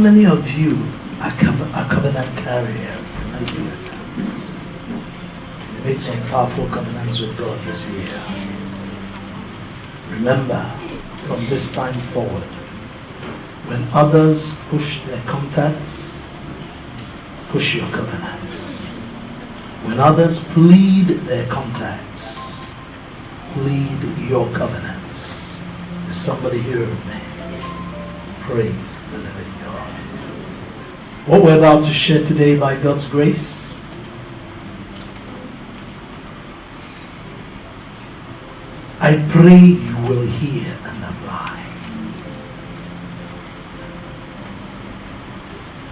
many of you are covenant carriers? Can I see your hands? You made some powerful covenants with God this year. Remember, from this time forward, when others push their contacts, push your covenants. When others plead their contacts, plead your covenants. Is somebody hearing me? Praise the living God. What we're about to share today, by God's grace, I pray you will hear and apply.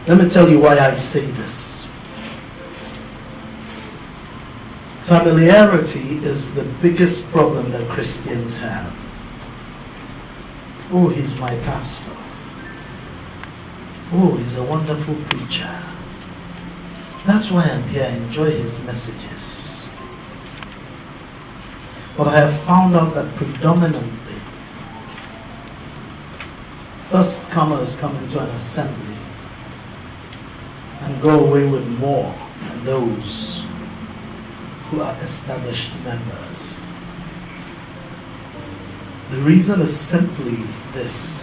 Let me tell you why I say this. Familiarity is the biggest problem that Christians have. Oh, he's my pastor. Oh, he's a wonderful preacher. That's why I'm here. I enjoy his messages. But I have found out that predominantly, first comers come into an assembly and go away with more than those who are established members. The reason is simply this.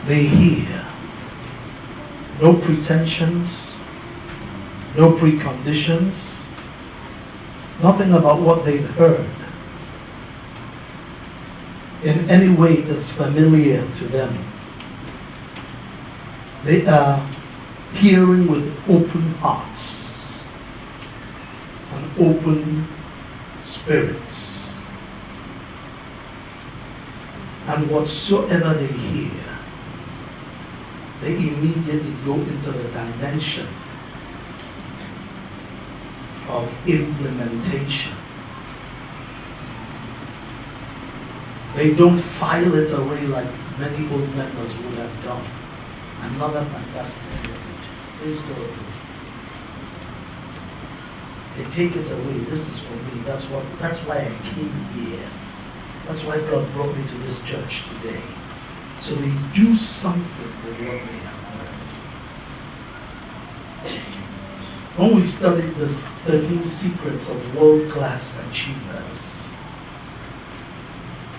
They hear no pretensions, no preconditions, nothing about what they've heard in any way is familiar to them. They are hearing with open hearts and open spirits. And whatsoever they hear, they immediately go into the dimension of implementation. They don't file it away like many old members would have done. Another fantastic message. Praise God. They take it away. This is for me. That's why I came here. That's why God brought me to this church today. So they do something with what they have learned. When we studied the 13 secrets of world-class achievers,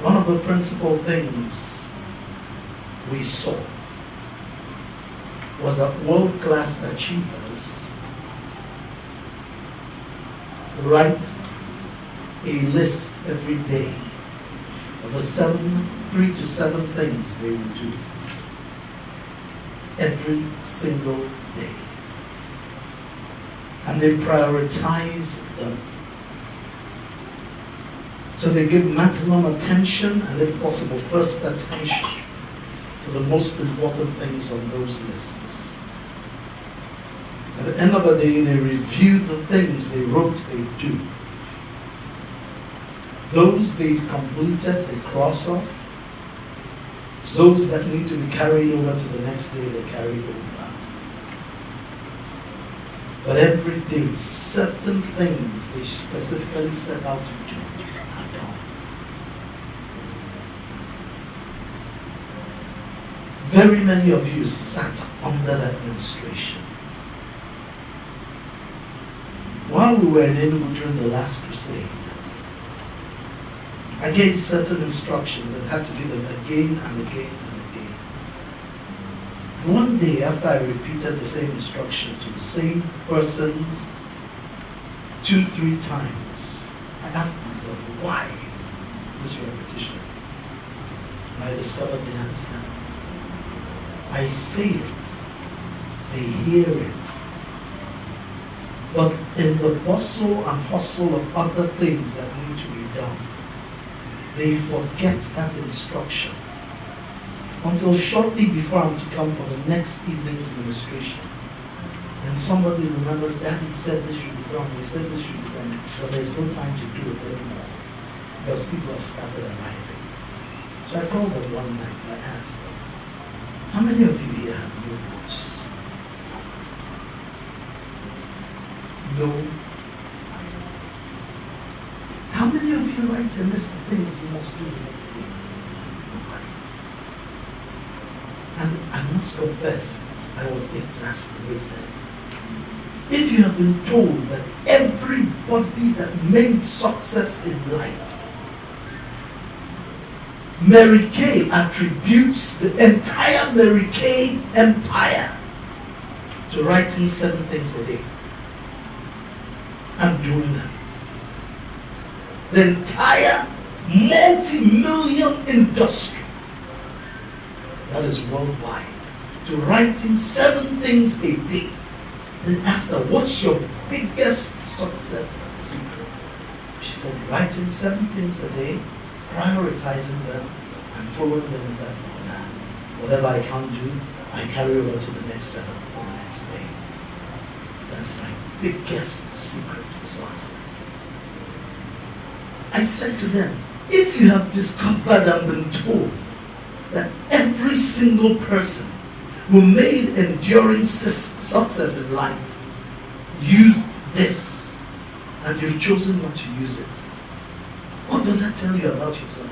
one of the principal things we saw was that world-class achievers write a list every day of the 3 to 7 things they will do every single day. And they prioritize them. So they give maximum attention and, if possible, first attention to the most important things on those lists. At the end of the day, they review the things they wrote they do. Those they've completed, they cross off. Those that need to be carried over to the next day, they carry over. But every day, certain things they specifically set out to do are done. Very many of you sat under that administration. While we were in Enugu during the last crusade, I gave certain instructions and had to give them again and again and again. And one day, after I repeated the same instruction to the same persons 2-3 times, I asked myself, why this repetition? And I discovered the answer. I say it, they hear it, but in the bustle and hustle of other things that need to be done, they forget that instruction until shortly before I'm to come for the next evening's ministration. And somebody remembers, Daddy said this should be done, he said this should be done, but there's no time to do it anymore because people have started arriving. So I called them one night and I asked them, how many of you here have notebooks? No. How many of you write a list of things you must do the next day? Nobody. And I must confess, I was exasperated. If you have been told that everybody that made success in life, Mary Kay attributes the entire Mary Kay empire to writing 7 things a day and doing them. The entire multi-million industry that is worldwide to writing 7 things a day. Then asked her, what's your biggest success secret? She said, writing 7 things a day, prioritizing them, and following them in that order. Whatever I can't do, I carry over to the next 7 for the next day. That's my biggest secret for success. I said to them, if you have discovered and been told that every single person who made enduring success in life used this, and you've chosen not to use it, what does that tell you about yourself?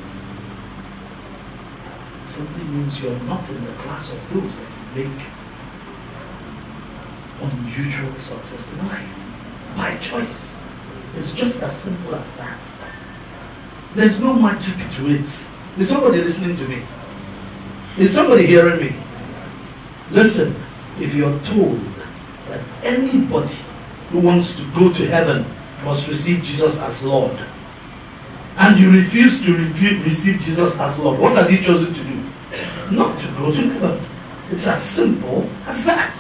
It simply means you're not in the class of those that make unusual success in life by choice. It's just as simple as that. There's no magic to it. Is somebody listening to me? Is somebody hearing me? Listen, if you're told that anybody who wants to go to heaven must receive Jesus as Lord, and you refuse to receive Jesus as Lord, what have you chosen to do? Not to go to heaven. It's as simple as that.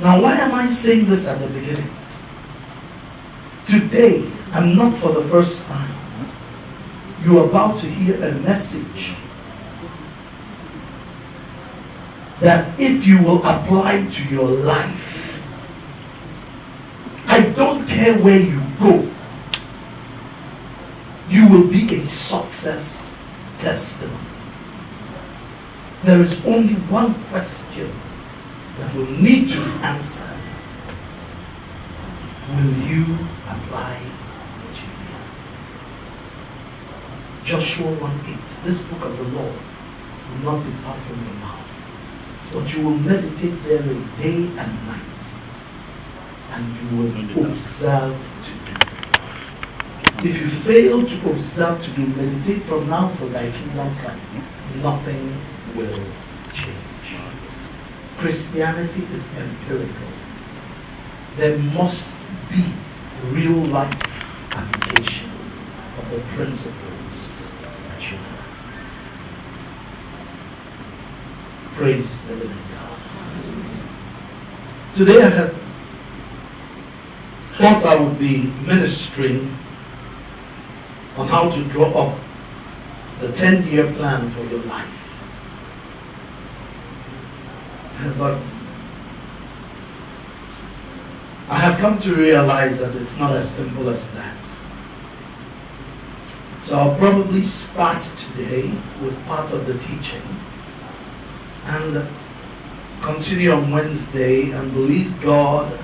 Now, why am I saying this at the beginning? Today, and not for the first time, you're about to hear a message that if you will apply to your life, I don't care where you go, you will be a success testimony. There is only one question that will need to be answered. Will you apply what you hear? Joshua 1:8. This book of the law will not depart from your mouth, but you will meditate therein day and night, and you will observe to do. If you fail to observe to do, meditate from now till thy kingdom come, nothing will change. Christianity is empirical. There must be real life application of the principles that you know. Praise the living God. Today I had thought I would be ministering on how to draw up the 10-year plan for your life. But I have come to realize that it's not as simple as that. So I'll probably start today with part of the teaching and continue on Wednesday, and believe God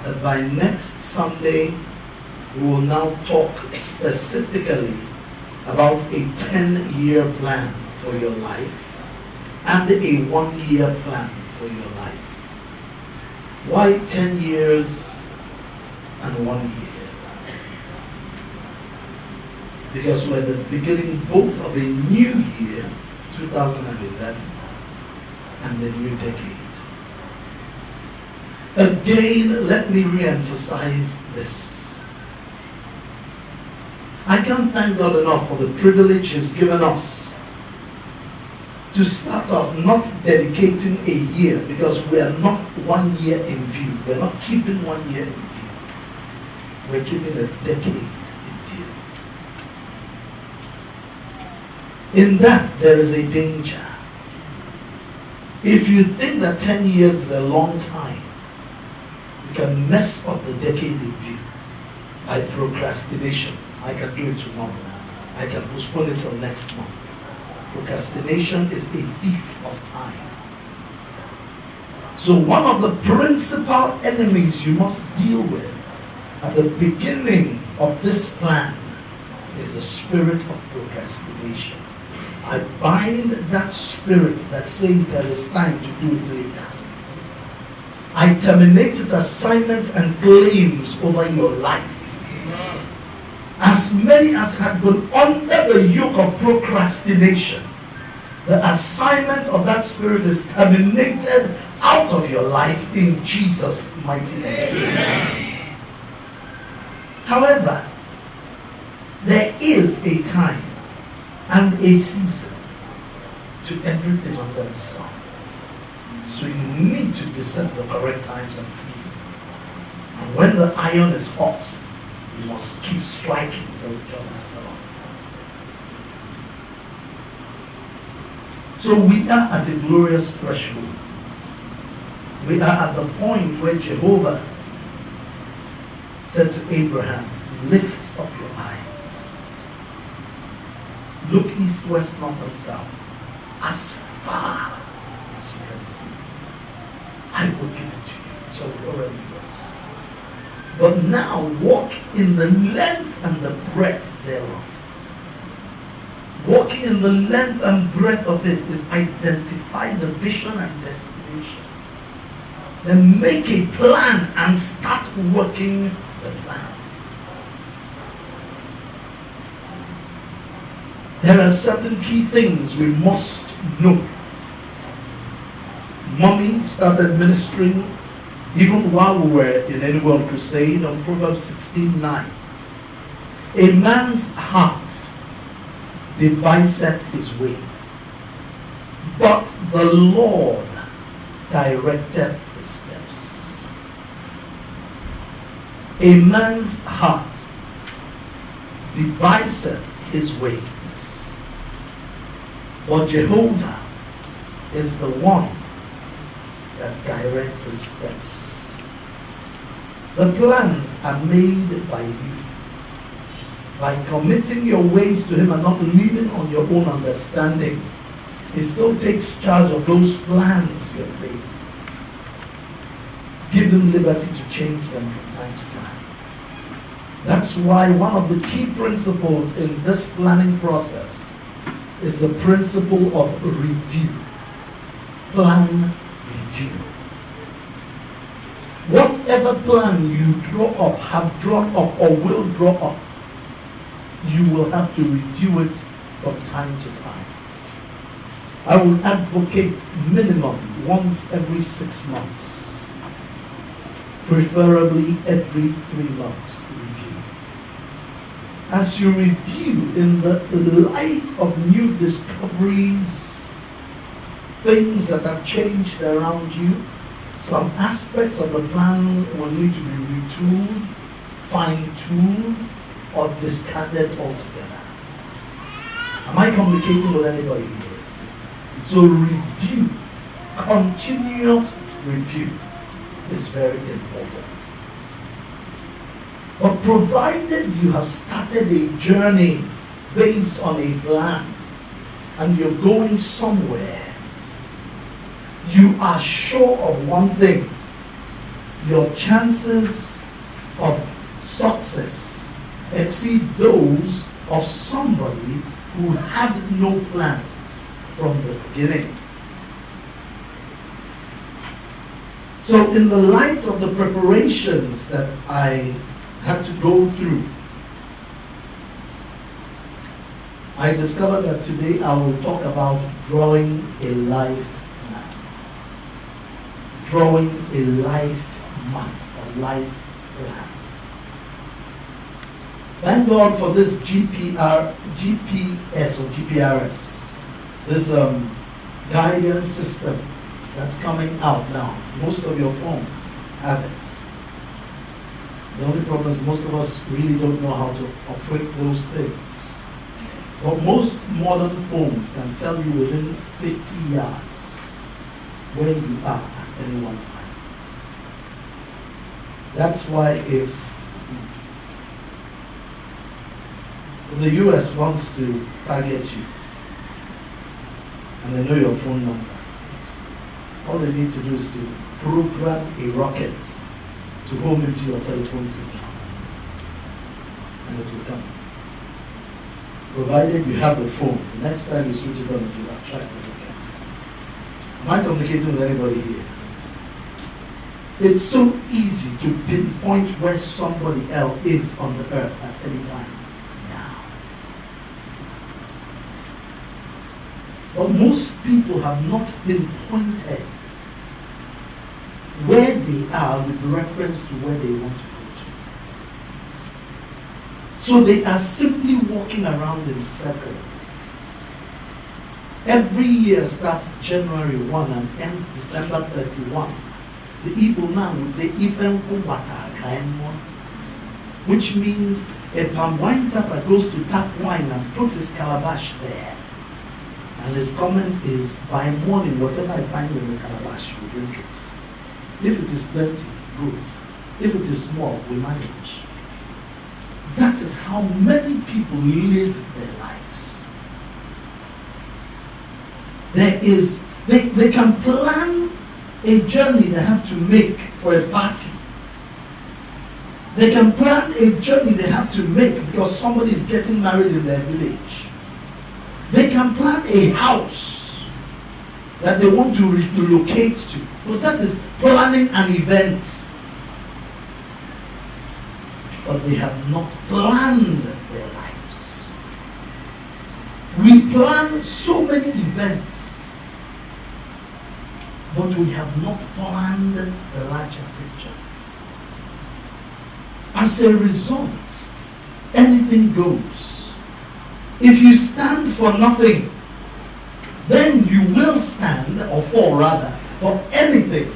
that by next Sunday we will now talk specifically about a 10-year plan for your life and a 1-year plan for your life. Why 10 years and 1 year? Because we're at the beginning both of a new year, 2011, and the new decade. Again, let me re-emphasize this. I can't thank God enough for the privilege He's given us to start off not dedicating a year, because we are not 1 year in view. We're not keeping 1 year in view. We're keeping a decade in view. In that, there is a danger. If you think that 10 years is a long time, you can mess up the decade in view by procrastination. I can do it tomorrow. I can postpone it till next month. Procrastination is a thief of time. So one of the principal enemies you must deal with at the beginning of this plan is the spirit of procrastination. I bind that spirit that says there is time to do it later. I terminate its assignments and claims over your life. As many as had been under the yoke of procrastination, the assignment of that spirit is terminated out of your life in Jesus' mighty name. Amen. However, there is a time and a season to everything under the sun. So you need to discern the correct times and seasons. And when the iron is hot, you must keep striking until the job is done. So we are at a glorious threshold. We are at the point where Jehovah said to Abraham, lift up your eyes. Look east, west, north, and south. As far as you can see. I will give it to you. So it already was. But now walk in the length and the breadth thereof. Walking in the length and breadth of it is identify the vision and destination. Then make a plan and start working the plan. There are certain key things we must know. Mommy started ministering even while we were in Any World Crusade on Proverbs 16:9. A man's heart deviseth his way, but the Lord directeth his steps. A man's heart deviseth his ways, but Jehovah is the one that directs his steps. The plans are made by you. By committing your ways to him and not leaning on your own understanding, he still takes charge of those plans you have made. Give him liberty to change them from time to time. That's why one of the key principles in this planning process is the principle of review. Plan, review. Whatever plan you draw up, have drawn up, or will draw up, you will have to review it from time to time. I will advocate minimum once every 6 months, preferably every 3 months review. As you review in the light of new discoveries, things that have changed around you, some aspects of the plan will need to be retooled, fine-tuned, or discarded altogether. Am I communicating with anybody here? So review, continuous review is very important. But provided you have started a journey based on a plan and you're going somewhere, you are sure of one thing: your chances of success exceed those of somebody who had no plans from the beginning. So in the light of the preparations that I had to go through, I discovered that today I will talk about drawing a life map. Drawing a life map, a life plan. Thank God for this GPS or GPRS, this guidance system that's coming out now. Most of your phones have it. The only problem is most of us really don't know how to operate those things. But most modern phones can tell you within 50 yards where you are at any one time. That's why if the US wants to target you and they know your phone number, all they need to do is to program a rocket to home into your telephone signal, and it will come. provided you have the phone. The next time you switch it on, it will attract the lookers. Am I communicating with anybody here? It's so easy to pinpoint where somebody else is on the earth at any time now. But most people have not pinpointed where they are with reference to where they want to go to. So they are simply walking around in circles. Every year starts January 1 and ends December 31. The Igbo now will say, which means a palm wine tapper goes to tap wine and puts his calabash there. And his comment is, by morning, whatever I find in the calabash, we drink it. If it is plenty, good. If it is small, we manage. That is how many people live their lives. They can plan a journey they have to make for a party. They can plan a journey they have to make because somebody is getting married in their village. They can plan a house that they want to relocate to. But that is planning an event. But they have not planned their lives. We plan so many events, but we have not planned the larger picture. As a result, anything goes. If you stand for nothing, then you will stand, or fall rather, for anything.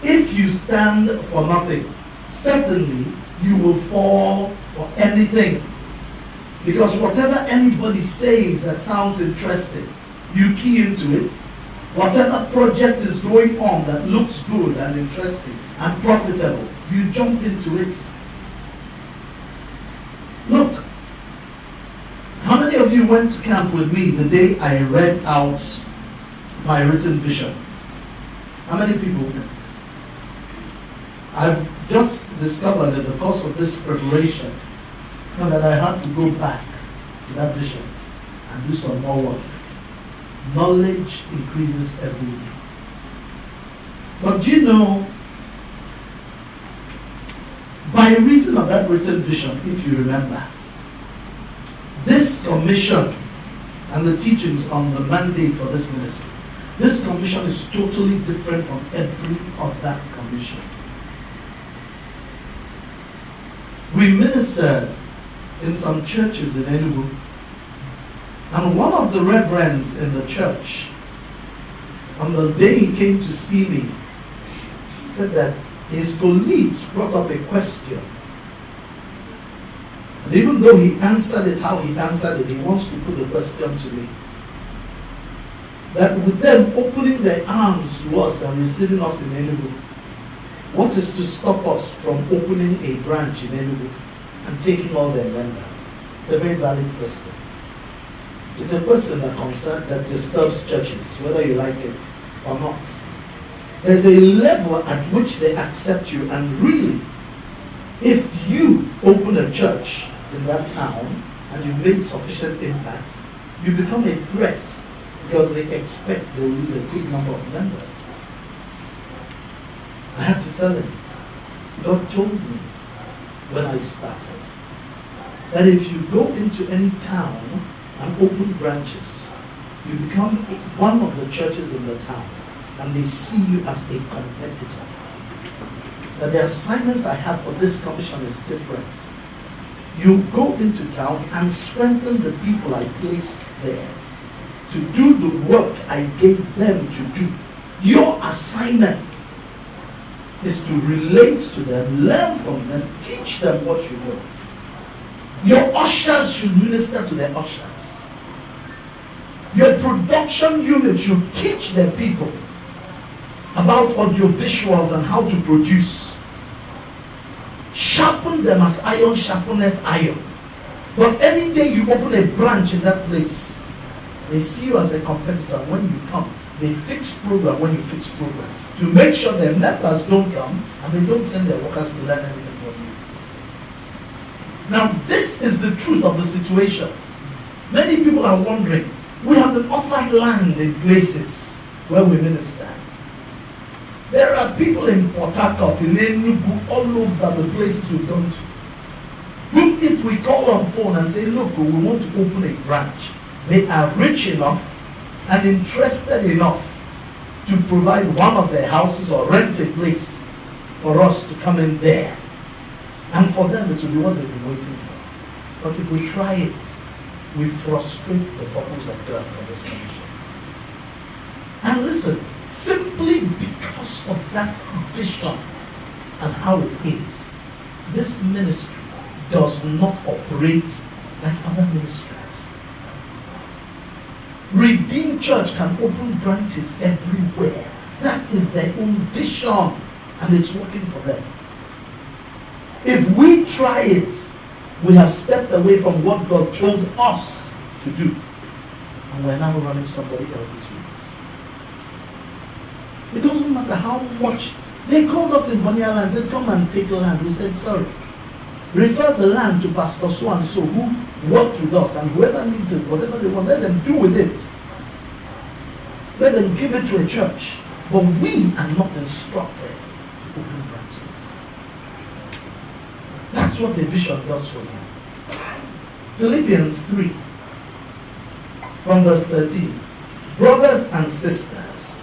If you stand for nothing, certainly you will fall for anything. Because whatever anybody says that sounds interesting, you key into it. Whatever project is going on that looks good and interesting and profitable, you jump into it. Look, how many of you went to camp with me the day I read out my written vision? How many people went? I've just discovered in the course of this preparation that I had to go back to that vision and do some more work. Knowledge increases every day. But you know, by reason of that written vision, if you remember, this commission and the teachings on the mandate for this ministry, this commission is totally different from every other commission. We ministered in some churches in Enugu, and one of the reverends in the church, on the day he came to see me, said that his colleagues brought up a question. And even though he answered it how he answered it, he wants to put the question to me. That with them opening their arms to us and receiving us in Enugu, what is to stop us from opening a branch in Enugu and taking all their members? It's a very valid question. It's a question that disturbs churches, whether you like it or not. There's a level at which they accept you, and really, if you open a church in that town and you've made sufficient impact, you become a threat because they expect they'll lose a big number of members. I have to tell him, God told me when I started that if you go into any town and open branches, you become one of the churches in the town and they see you as a competitor. That the assignment I have for this commission is different. You go into towns and strengthen the people I placed there to do the work I gave them to do. Your assignment is to relate to them, learn from them, teach them what you know. Your ushers should minister to their ushers. Your production unit should teach their people about audiovisuals and how to produce. Sharpen them as iron sharpeneth iron. But any day you open a branch in that place, they see you as a competitor. When you come, they fix program when you fix program, to make sure their members don't come and they don't send their workers to learn anything from you. Now, this is the truth of the situation. Many people are wondering, we have been offered land in places where we minister. There are people in Port Harcourt, in Enugu, all over the places we've gone to, whom if we call on phone and say, look, we want to open a branch, they are rich enough and interested enough to provide one of their houses or rent a place for us to come in there. And for them, it will be what they've been waiting for. But if we try it, we frustrate the purpose of God for this nation. And listen, simply because of that vision and how it is, this ministry does not operate like other ministries. Redeemed Church can open branches everywhere. That is their own vision, and it's working for them. If we try it, we have stepped away from what God told us to do, and we're now running somebody else's race. It doesn't matter how much. They called us in Bonny Island and said, come and take land. We said, sorry. Refer the land to Pastor so and so who worked with us, and whoever needs it, whatever they want, let them do with it. Let them give it to a church. But we are not instructed to open branches. That's what a vision does for you. Philippians 3, from verse 13. Brothers and sisters.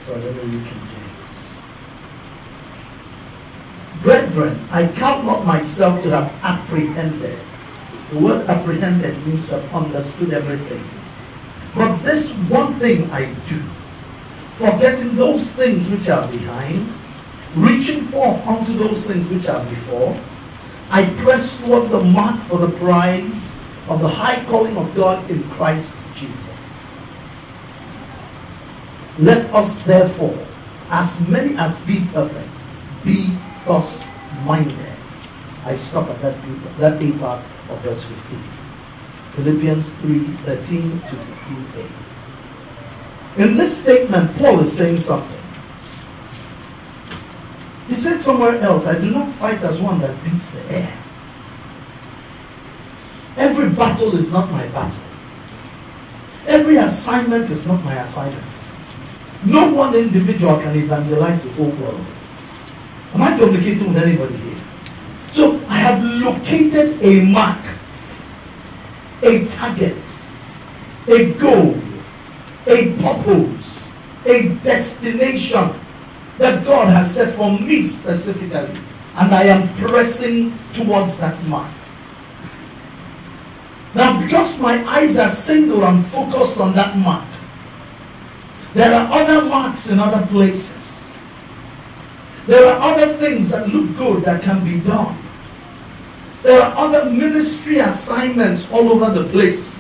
So let me read King James. Brethren, I count not myself to have apprehended. The word apprehended means to have understood everything. But this one thing I do, forgetting those things which are behind, reaching forth unto those things which are before, I press toward the mark for the prize of the high calling of God in Christ Jesus. Let us therefore, as many as be perfect, be thus minded. I stop at that A part of verse 15. Philippians 3:13 to 15a. In this statement, Paul is saying something. He said somewhere else, I do not fight as one that beats the air. Every battle is not my battle. Every assignment is not my assignment. No one individual can evangelize the whole world. Am I communicating with anybody here? So I have located a mark, a target, a goal, a purpose, a destination that God has set for me specifically, and I am pressing towards that mark. Now, because my eyes are single and focused on that mark, there are other marks in other places. There are other things that look good that can be done. There are other ministry assignments all over the place,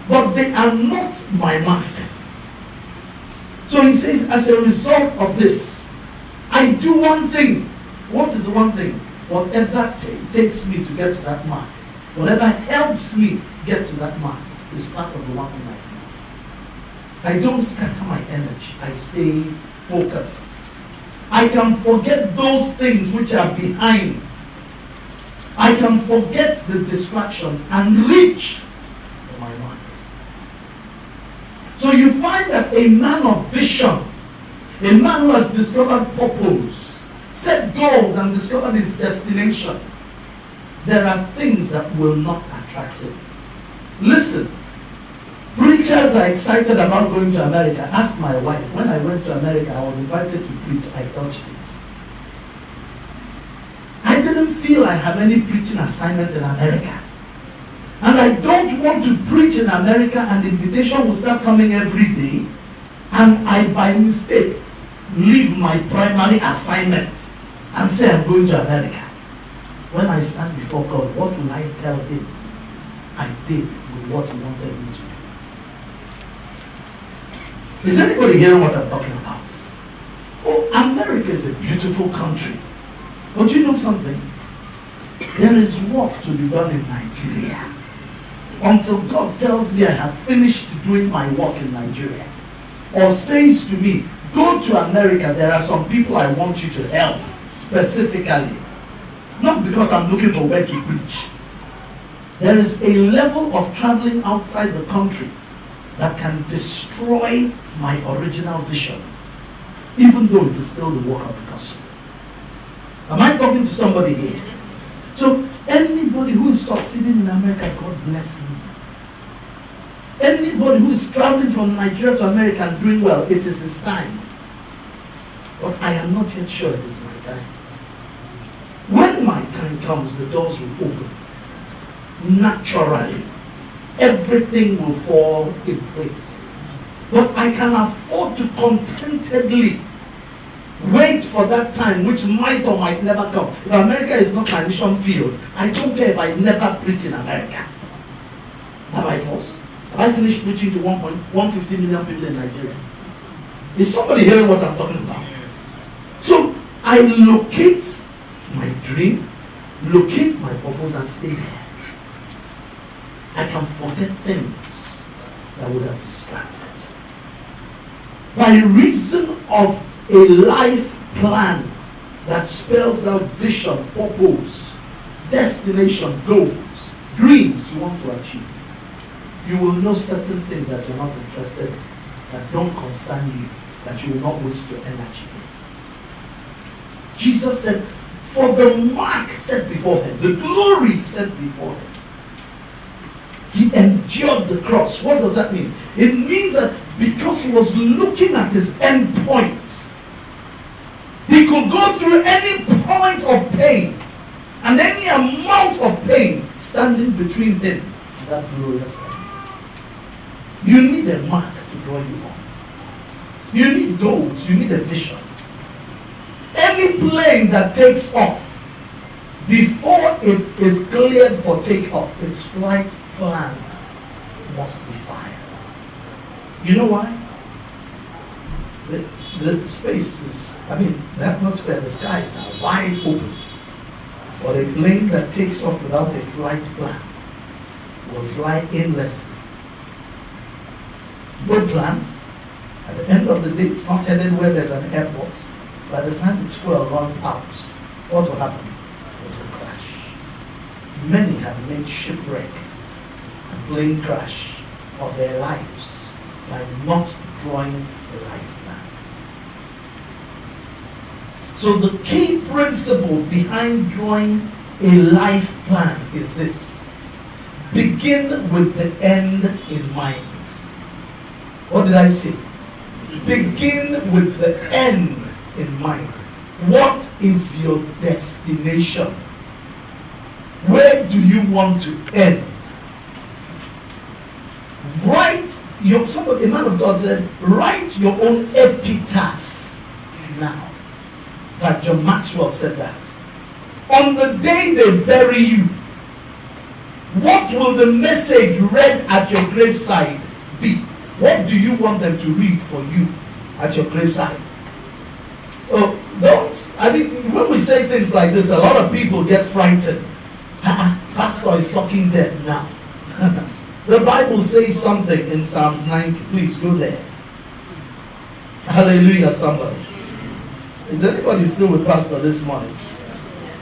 but they are not my mark. So he says, as a result of this, I do one thing. What is the one thing? Whatever takes me to get to that mark, whatever helps me get to that mark, is part of the one thing I do. I don't scatter my energy. I stay focused. I can forget those things which are behind. I can forget the distractions and reach for my mark. So you find that a man of vision, a man who has discovered purpose, set goals and discovered his destination, there are things that will not attract him. Listen, preachers are excited about going to America. Ask my wife. When I went to America, I was invited to preach. I dodged it. I didn't feel I have any preaching assignment in America. And I don't want to preach in America and the invitation will start coming every day, and I by mistake leave my primary assignment and say I'm going to America. When I stand before God, what will I tell him I did with what he wanted me to do? Is anybody hearing what I'm talking about? Oh, America is a beautiful country. But you know something? There is work to be done in Nigeria. Until God tells me I have finished doing my work in Nigeria, or says to me, go to America, there are some people I want you to help specifically. Not because I'm looking for where to preach. There is a level of traveling outside the country that can destroy my original vision, even though it is still the work of the gospel. Am I talking to somebody here? So anybody who is succeeding in America, God bless him. Anybody who is traveling from Nigeria to America and doing well, it is his time. But I am not yet sure it is my time. When my time comes, the doors will open. Naturally, everything will fall in place. But I can afford to contentedly wait for that time which might or might never come. If America is not my mission field, I don't care if I never preach in America. Not by force. Have I finished preaching to 150 million people in Nigeria? Is somebody hearing what I'm talking about? So I locate my dream, locate my purpose, and stay there. I can forget things that would have distracted. By reason of a life plan that spells out vision, purpose, destination, goals, dreams you want to achieve, you will know certain things that you're not interested in, that don't concern you, that you will not waste your energy in. Jesus said, for the mark set before him, the glory set before him, he endured the cross. What does that mean? It means that because he was looking at his end point, he could go through any point of pain and any amount of pain standing between him and that glorious end. You need a mark to draw you on. You need goals. You need a vision. Any plane that takes off, before it is cleared for takeoff, its flight plan must be fired. You know why? The space is, the atmosphere, the skies are wide open. But a plane that takes off without a flight plan will fly aimlessly. Good plan. At the end of the day, it's not headed where there's an airport. By the time its fuel runs out, what will happen? It will crash. Many have made shipwreck and plane crash of their lives by not drawing a life plan. So the key principle behind drawing a life plan is this: begin with the end in mind. What did I say? Begin with the end in mind. What is your destination? Where do you want to end? A man of God said, write your own epitaph now. That John Maxwell said that. On the day they bury you, what will the message read at your graveside be? What do you want them to read for you at your graveside? Oh, when we say things like this, a lot of people get frightened. Pastor is talking dead now. The Bible says something in Psalms 90. Please go there. Hallelujah, somebody. Is anybody still with Pastor this morning?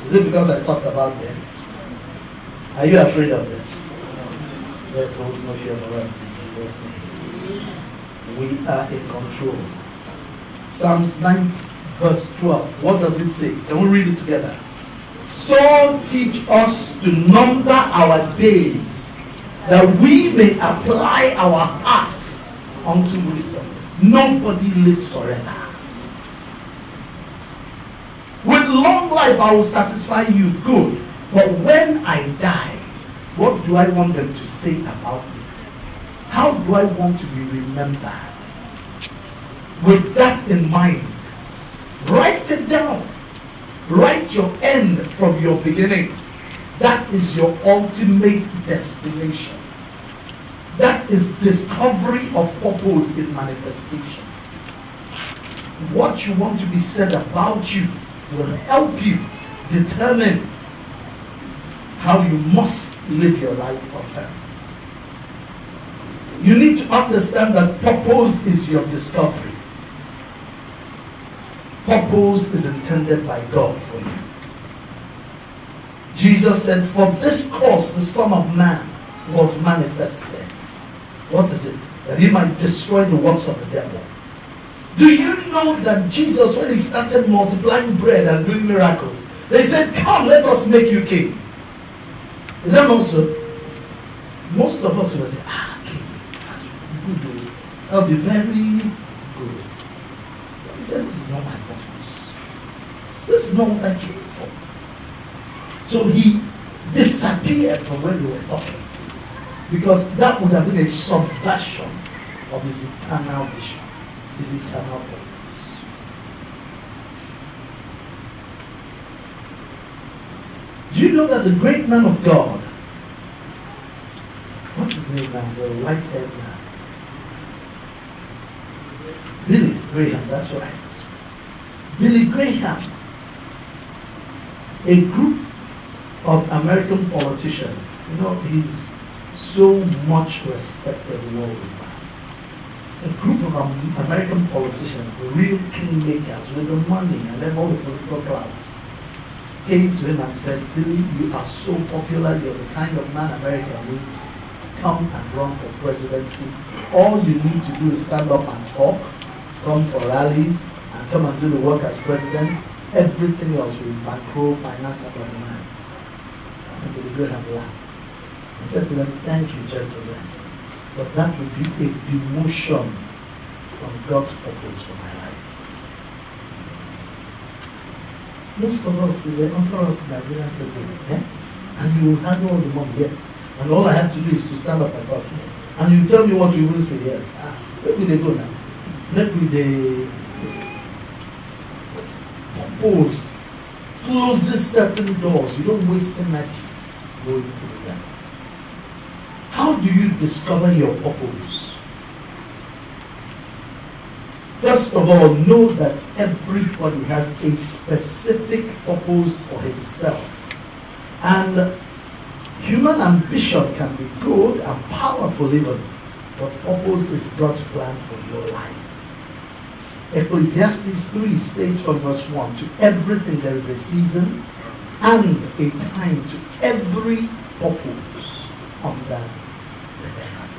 Is it because I talked about them? Are you afraid of them? There holds no fear for us in Jesus' name. We are in control. Psalms 90, verse 12. What does it say? Can we read it together? So teach us to number our days, that we may apply our hearts unto wisdom. Nobody lives forever. With long life I will satisfy you, good. But when I die, what do I want them to say about me? How do I want to be remembered? With that in mind, write it down. Write your end from your beginning. That is your ultimate destination. That is discovery of purpose in manifestation. What you want to be said about you will help you determine how you must live your life on earth. You need to understand that purpose is your discovery. Purpose is intended by God for you. Jesus said, for this cause the Son of Man was manifested. What is it? That he might destroy the works of the devil. Do you know that Jesus, when he started multiplying bread and doing miracles, they said, come, let us make you king. Is that not so? Most of us will say, king, that's good. That'll be very good. He said, this is not my purpose. This is not what I came for. So he disappeared from where they were talking. Because that would have been a subversion of his eternal vision, his eternal purpose. Do you know that the great man of God, what's his name now? The white-haired man. Billy Graham, that's right. Billy Graham, a group of American politicians, you know, he's so much respected worldwide. A group of American politicians, the real kingmakers with the money and then all the political clouds, came to him and said, Billy, you are so popular, you're the kind of man America needs. Come and run for presidency. All you need to do is stand up and talk, come for rallies, and come and do the work as president. Everything else will bankroll, finance, and organize. And Billy Graham laughed. I said to them, thank you, gentlemen, but that would be a demotion from God's purpose for my life. Most of us, they offer us Nigerian president, and you will have all the money, yes. And all I have to do is to stand up and talk, yes. And you tell me what you will say, yes. Where will they go now? Where will they propose? Closes certain doors. You don't waste energy going through them. How do you discover your purpose? First of all, know that everybody has a specific purpose for himself. And human ambition can be good and powerful even, but purpose is God's plan for your life. Ecclesiastes 3 states from verse 1, to everything there is a season and a time to every purpose under the heaven.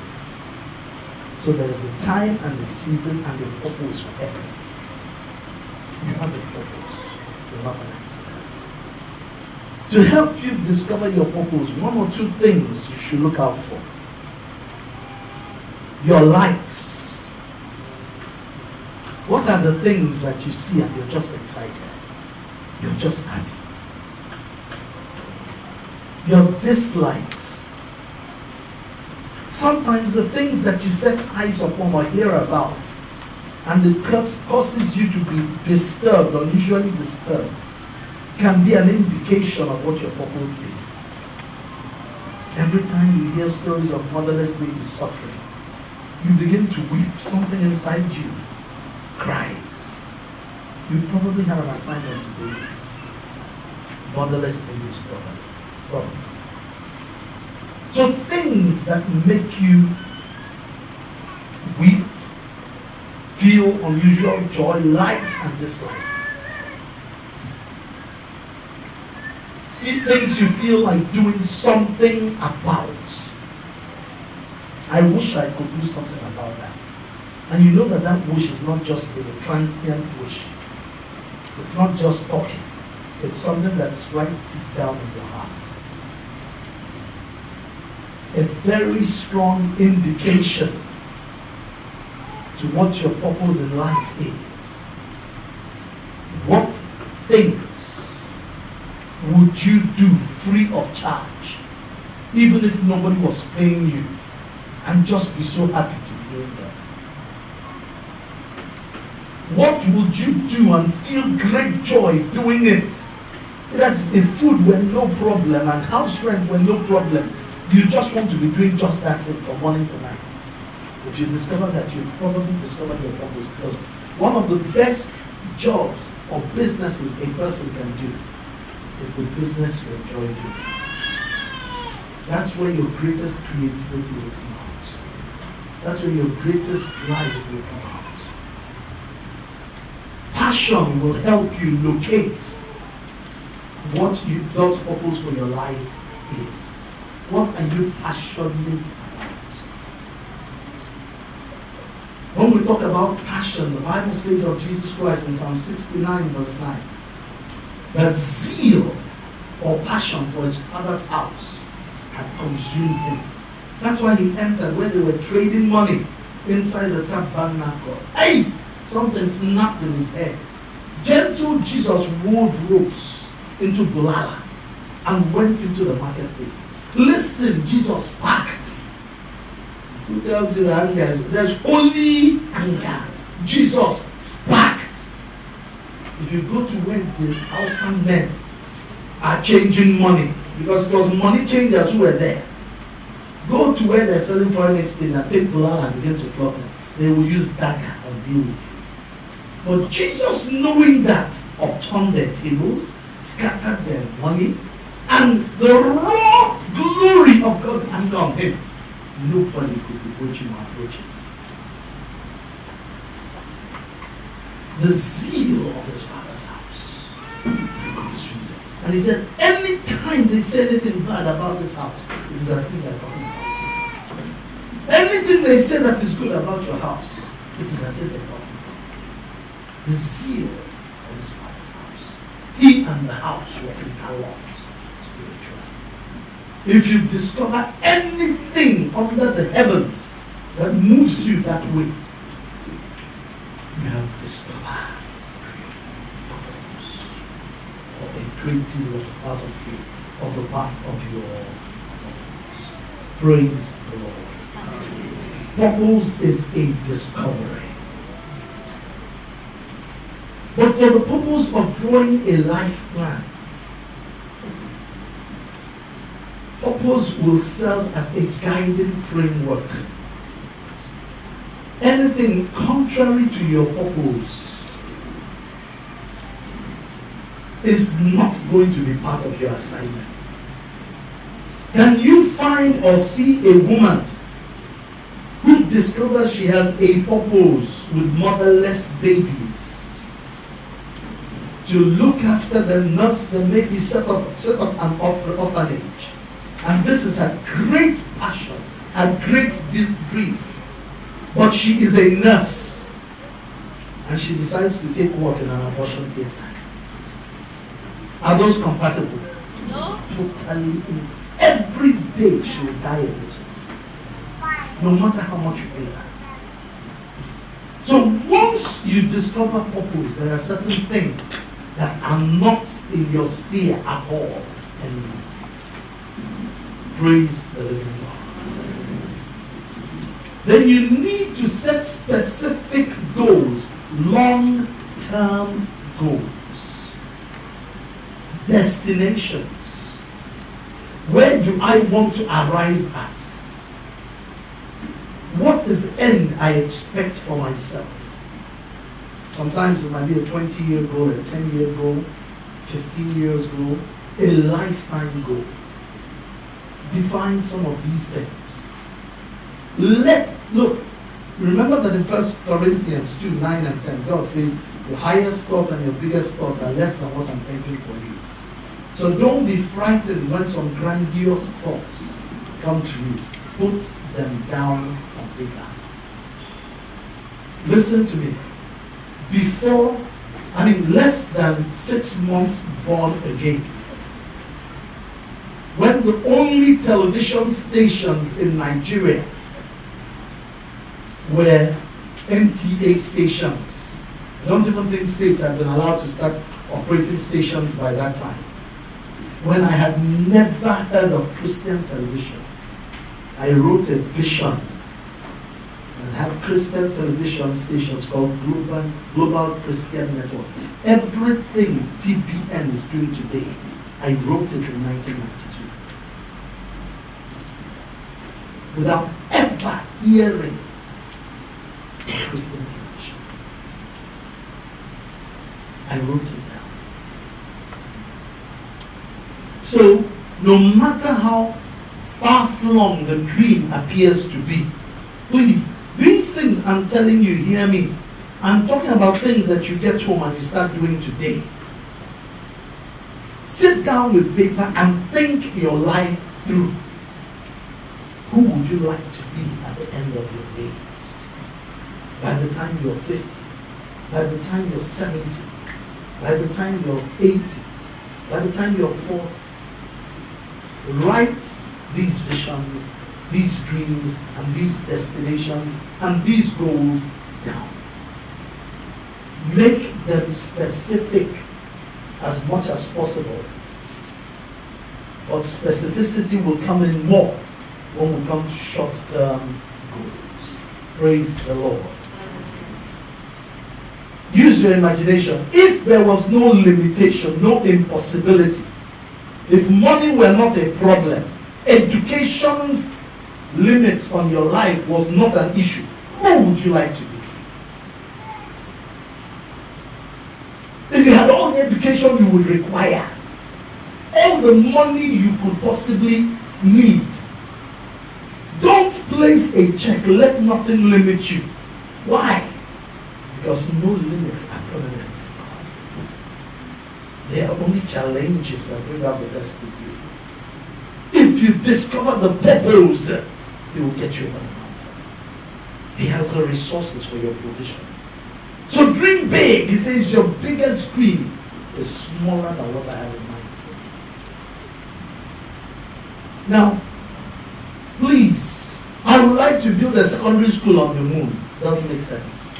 So there is a time and a season and a purpose for everything. You have a purpose. You're not an accident. To help you discover your purpose, one or two things you should look out for. Your likes. What are the things that you see and you're just excited? You're just happy. Your dislikes. Sometimes the things that you set eyes upon or hear about and it causes you to be disturbed, unusually disturbed, can be an indication of what your purpose is. Every time you hear stories of motherless babies suffering, you begin to weep. Something inside you cries. You probably have an assignment to babies. Motherless babies probably. So things that make you weep, feel unusual joy, likes and dislikes. Things you feel like doing something about. I wish I could do something about that. And you know that that wish is not just a transient wish. It's not just talking. It's something that's right deep down in your heart. A very strong indication to what your purpose in life is. What things would you do free of charge, even if nobody was paying you, and just be so happy to be doing them? What would you do and feel great joy doing it? That's a food when no problem and house rent when no problem. You just want to be doing just that thing from morning to night. If you discover that, you've probably discovered your purpose, because one of the best jobs or businesses a person can do is the business you enjoy doing. That's where your greatest creativity will come out. That's where your greatest drive will come out. Passion will help you locate what God's purpose for your life is. What are you passionate about? When we talk about passion, the Bible says of Jesus Christ in Psalm 69 verse 9, that zeal or passion for his father's house had consumed him. That's why he entered where they were trading money inside the tabernacle. Hey! Something snapped in his head. Gentle Jesus wove ropes into Bulala and went into the marketplace. Listen, Jesus packed. Who tells you that there's only anger? Jesus sparked. If you go to where the Hausa men are changing money, because it was money changers who were there. Go to where they're selling foreign exchange and take Bulala and begin to flog them. They will use dagger and deal with you. But Jesus, knowing that, upturned their tables, scattered their money, and the raw glory of God's anger on him. Nobody could approach him or approach him. The zeal of his father's house consumed him. And he said, anytime they say anything bad about this house, it is as if they're talking about it. Anything they say that is good about your house, it is as if they're talking about it. The zeal of his father's house. He and the house were interlocked spiritually. If you discover anything under the heavens that moves you that way, you have discovered purpose, or a great deal of the part of you, or the part of your purpose. Praise the Lord. Purpose is a discovery. But for the purpose of drawing a life plan, purpose will serve as a guiding framework. Anything contrary to your purpose is not going to be part of your assignment. Can you find or see a woman who discovers she has a purpose with motherless babies, to look after them, nurse them, maybe set up an orphanage? And this is her great passion, her great dream. But she is a nurse, and she decides to take work in an abortion theater. Are those compatible? No. Totally. Every day she will die a little, no matter how much you pay her. So once you discover purpose, there are certain things that are not in your sphere at all anymore. Praise the living God. Then you need to set specific goals, long-term goals, destinations. Where do I want to arrive at? What is the end I expect for myself? Sometimes it might be a 20-year goal, a 10-year goal, 15 years goal, a lifetime goal. Define some of these things. Look, remember that in 1 Corinthians 2, 9 and 10, God says, your highest thoughts and your biggest thoughts are less than what I'm thinking for you. So don't be frightened when some grandiose thoughts come to you. Put them down on paper. Listen to me. Less than 6 months born again, when the only television stations in Nigeria were NTA stations. I don't even think states had been allowed to start operating stations by that time. When I had never heard of Christian television, I wrote a vision and had Christian television stations called Global Christian Network. Everything TBN is doing today, I wrote it in 1992. Without ever hearing Christian television. I wrote it down. So, no matter how far-flung the dream appears to be, please, these things I'm telling you, hear me. I'm talking about things that you get home and you start doing today. Sit down with paper and think your life through. Who would you like to be at the end of your days? By the time you're 50, by the time you're 70, by the time you're 80, by the time you're 40, write these visions, these dreams, and these destinations, and these goals down. Make them specific as much as possible. But specificity will come in more when we come to short-term goals. Praise the Lord. Use your imagination. If there was no limitation, no impossibility, if money were not a problem, education's limits on your life was not an issue, who would you like to be? If you had all the education you would require, all the money you could possibly need, don't place a check, let nothing limit you. Why? Because no limits are permanent. They are only challenges that bring out the best in you. If you discover the purpose, He will get you over the mountain. He has the resources for your provision. So dream big. He says your biggest dream is smaller than what I have in mind. Now, please, I would like to build a secondary school on the moon. Doesn't make sense.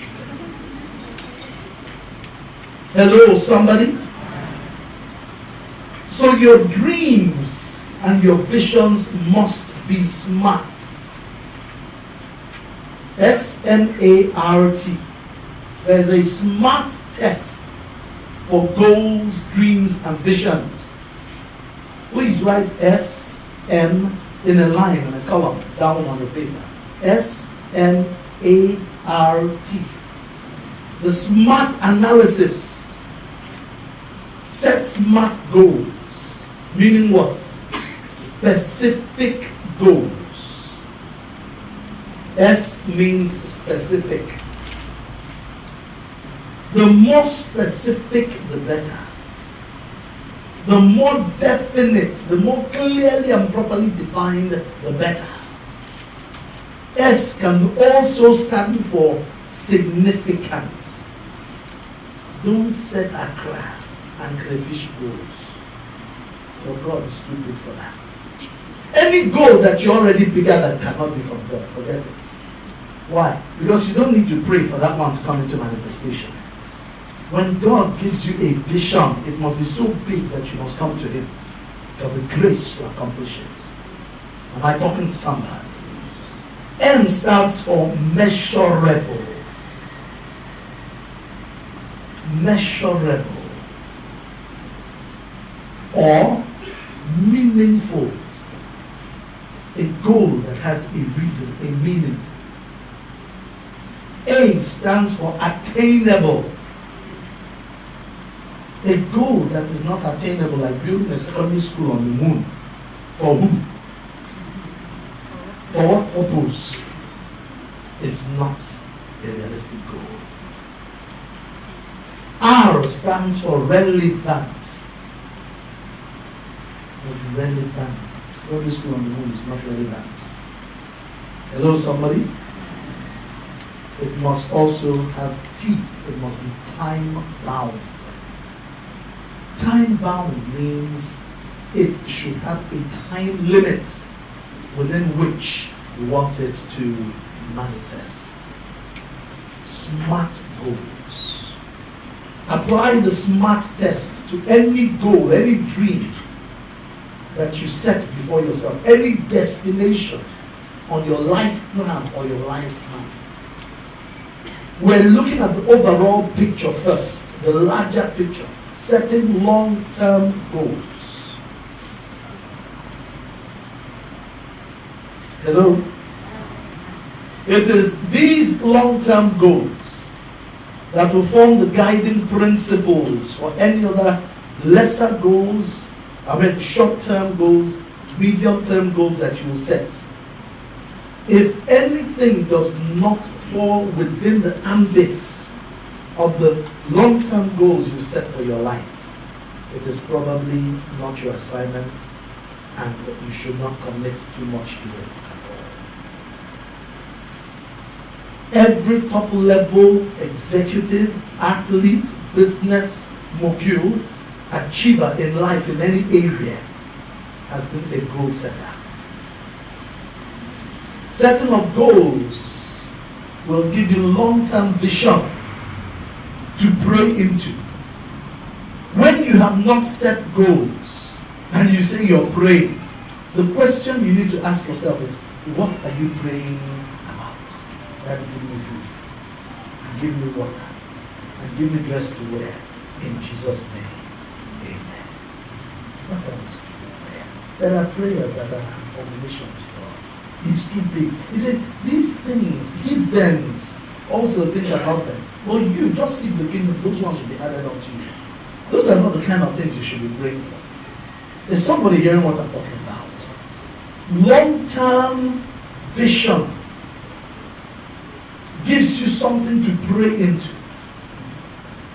Hello, somebody? So your dreams and your visions must be smart. SMART. There's a SMART test for goals, dreams, and visions. Please write SM in a line and a column down on the paper. SMART. The SMART analysis. Set SMART goals. Meaning what? Specific goals. S means specific. The more specific, the better. The more definite, the more clearly and properly defined, the better. S can also stand for significance. Don't set a crab and crayfish goals. Your God is too good for that. Any goal that you're already bigger than cannot be from God. Forget it. Why? Because you don't need to pray for that one to come into manifestation. When God gives you a vision, it must be so big that you must come to Him for the grace to accomplish it. Am I talking to somebody? M stands for measurable. Measurable. Or meaningful. A goal that has a reason, a meaning. A stands for attainable. A goal that is not attainable, like building a secondary school on the moon. For who? For what purpose? Is not a realistic goal. R stands for relevant. Relevant. Secondary school on the moon is not relevant. Hello, somebody? It must also have T. It must be time bound. Time bound means it should have a time limit within which you want it to manifest. SMART goals. Apply the SMART test to any goal, any dream that you set before yourself, any destination on your life plan or your lifetime. We're looking at the overall picture first, the larger picture, setting long-term goals. Hello? It is these long-term goals that will form the guiding principles for any other lesser goals, short-term goals, medium-term goals that you will set. If anything does not fall within the ambits of the long-term goals you set for your life, it is probably not your assignment, and you should not commit too much to it at all. Every top level executive, athlete, business mogul, achiever in life in any area has been a goal setter. Setting of goals will give you long-term vision to pray into. When you have not set goals and you say you're praying, the question you need to ask yourself is, what are you praying about? That will give me food, and give me water, and give me dress to wear. In Jesus' name, amen. What else? There are prayers that are an abomination to God. He's too big. He says, these things, heathens, also think about them. Well, you just seek the kingdom, those ones will be added unto you. Those are not the kind of things you should be praying for. Is somebody hearing what I'm talking about? Long-term vision gives you something to pray into.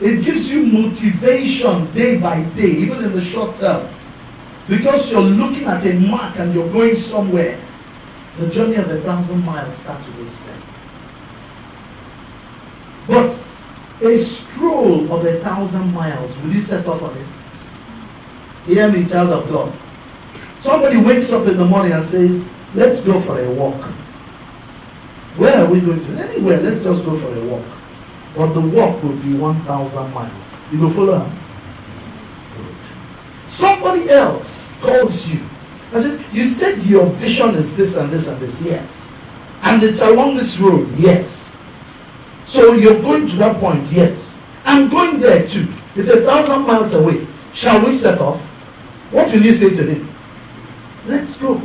It gives you motivation day by day, even in the short term. Because you're looking at a mark and you're going somewhere. The journey of 1,000 miles starts with a step. But a stroll of 1,000 miles, will you set off on it? Hear me, child of God. Somebody wakes up in the morning and says, let's go for a walk. Where are we going to? Anywhere, let's just go for a walk. But the walk will be 1,000 miles. You will follow him? Good. Somebody else calls you and says, you said your vision is this and this and this. Yes. And it's along this road. Yes. So you're going to that point. Yes. I'm going there too. It's 1,000 miles away. Shall we set off? What will you say to him? Let's go.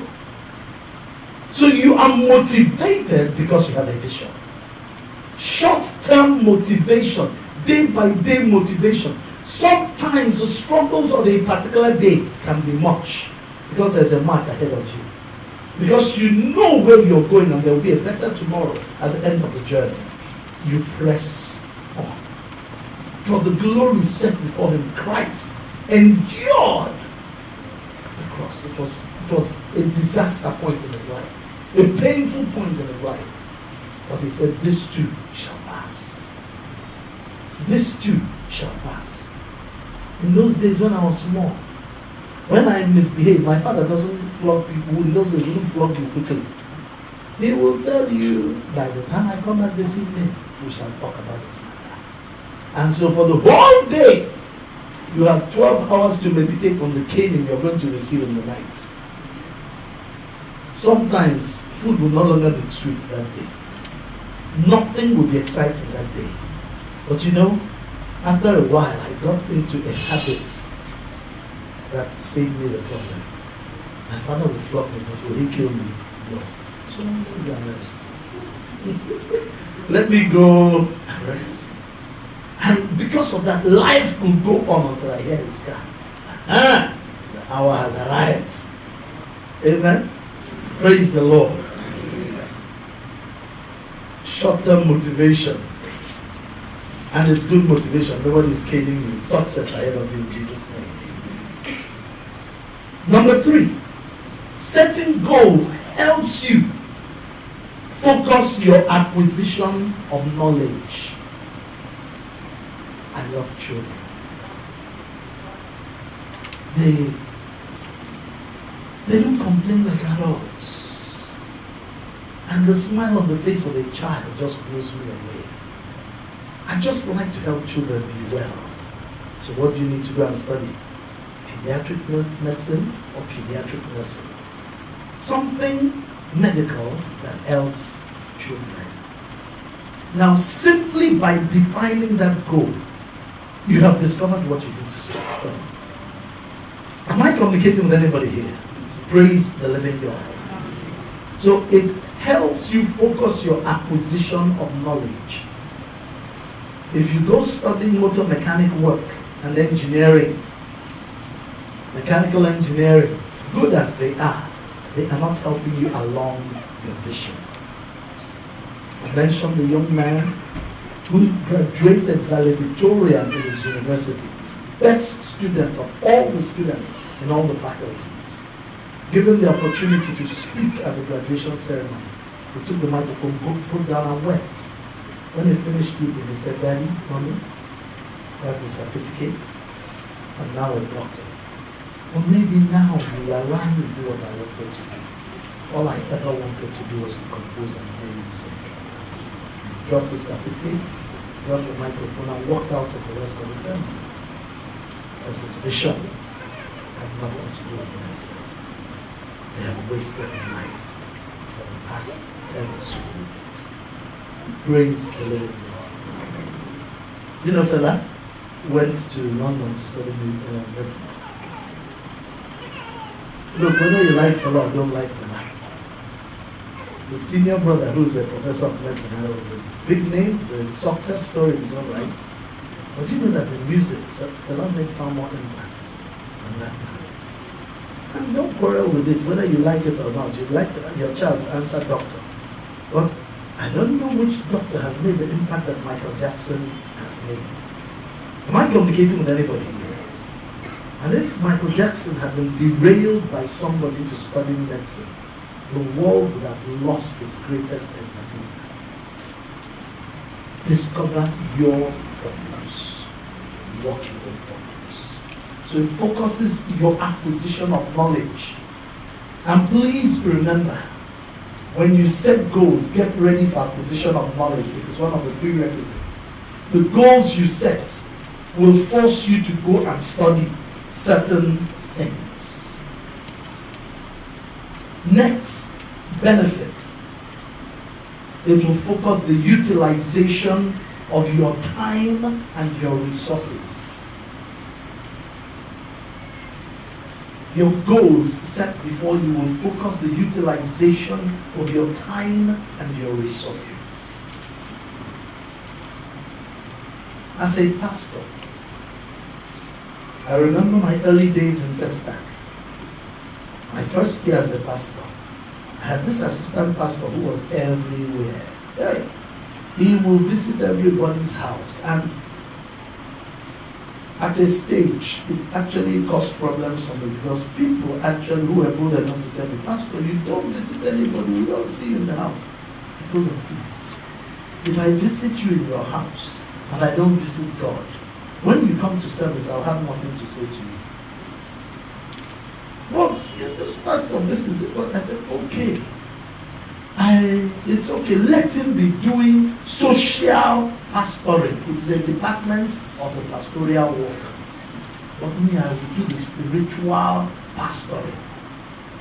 So you are motivated because you have a vision. Short-term motivation, day-by-day motivation. Sometimes the struggles of a particular day can be much because there's a mark ahead of you. Because you know where you're going and there will be a better tomorrow at the end of the journey. You press on. For the glory set before him, Christ endured the cross. It was a disaster point in his life, a painful point in his life. But he said, this too shall pass. This too shall pass. In those days when I was small, when I misbehaved, my father doesn't flog people. He wouldn't flog you quickly. He will tell you, by the time I come back this evening, we shall talk about this matter. And so for the whole day, you have 12 hours to meditate on the caning you're going to receive in the night. Sometimes food will no longer be sweet that day. Nothing will be exciting that day. But you know, after a while, I got into a habit that saved me the problem. My father would flog me, but will he kill me? No. So let me rest. Let me go and rest. And because of that, life could go on until I hear his car. The hour has arrived. Amen. Praise the Lord. Short-term motivation, and it's good motivation. Nobody is killing you. Success ahead of you in Jesus' name. Number 3, setting goals helps you focus your acquisition of knowledge. I love children. They don't complain like adults. And the smile on the face of a child just blows me away. I just like to help children be well. So what do you need to go and study? Pediatric medicine or pediatric nursing? Something medical that helps children. Now, simply by defining that goal, you have discovered what you need to study. Am I communicating with anybody here? Praise the living God. So it helps you focus your acquisition of knowledge. If you go studying motor mechanic work and engineering, mechanical engineering, good as they are not helping you along your vision. I mentioned the young man who graduated valedictorian in his university. best student of all the students in all the faculties. Given the opportunity to speak at the graduation ceremony, he took the microphone, put down and wept. When he finished speaking, he said, "Daddy, Mommy, that's a certificate, and now a doctor. Or maybe now you will allow me to do what I wanted to do. All I ever wanted to do was to compose and play music." He dropped the certificate, dropped the microphone, and walked out of the rest of the ceremony. As his vision had nothing to do with ministry. They have wasted his life for the past 10 or so years. Praise the Lord. You know, fella went to London to study medicine. Look, whether you like fella or don't like fella, the senior brother, who's a professor of medicine, was a big name, the success story is all right. But you know that in music, fella made far more impact than that man. And don't quarrel with it, whether you like it or not. You'd like your child to answer doctor. But I don't know which doctor has made the impact that Michael Jackson has made. Am I communicating with anybody here? And if Michael Jackson had been derailed by somebody to study medicine, the world would have lost its greatest entertainer. Discover your purpose. Walk your own purpose. So it focuses your acquisition of knowledge. And please remember, when you set goals, get ready for acquisition of knowledge. It is one of the prerequisites. The goals you set will force you to go and study certain things. Next, benefit. It will focus the utilization of your time and your resources. Your goals set before you will focus the utilization of your time and your resources. As a pastor, I remember my early days in Vestac. My first year as a pastor, I had this assistant pastor who was everywhere. Hey, he will visit everybody's house, and at a stage, it actually caused problems for me because people actually who were bold enough to tell me, "Pastor, you don't visit anybody, we don't see you in the house." I told them, "Please, if I visit you in your house and I don't visit God, when you come to service, I'll have nothing to say to you." But this pastor, this is what I said, okay. It's okay, let him be doing social pastoring. It's the department of the pastoral work. But me, I will do the spiritual pastoring.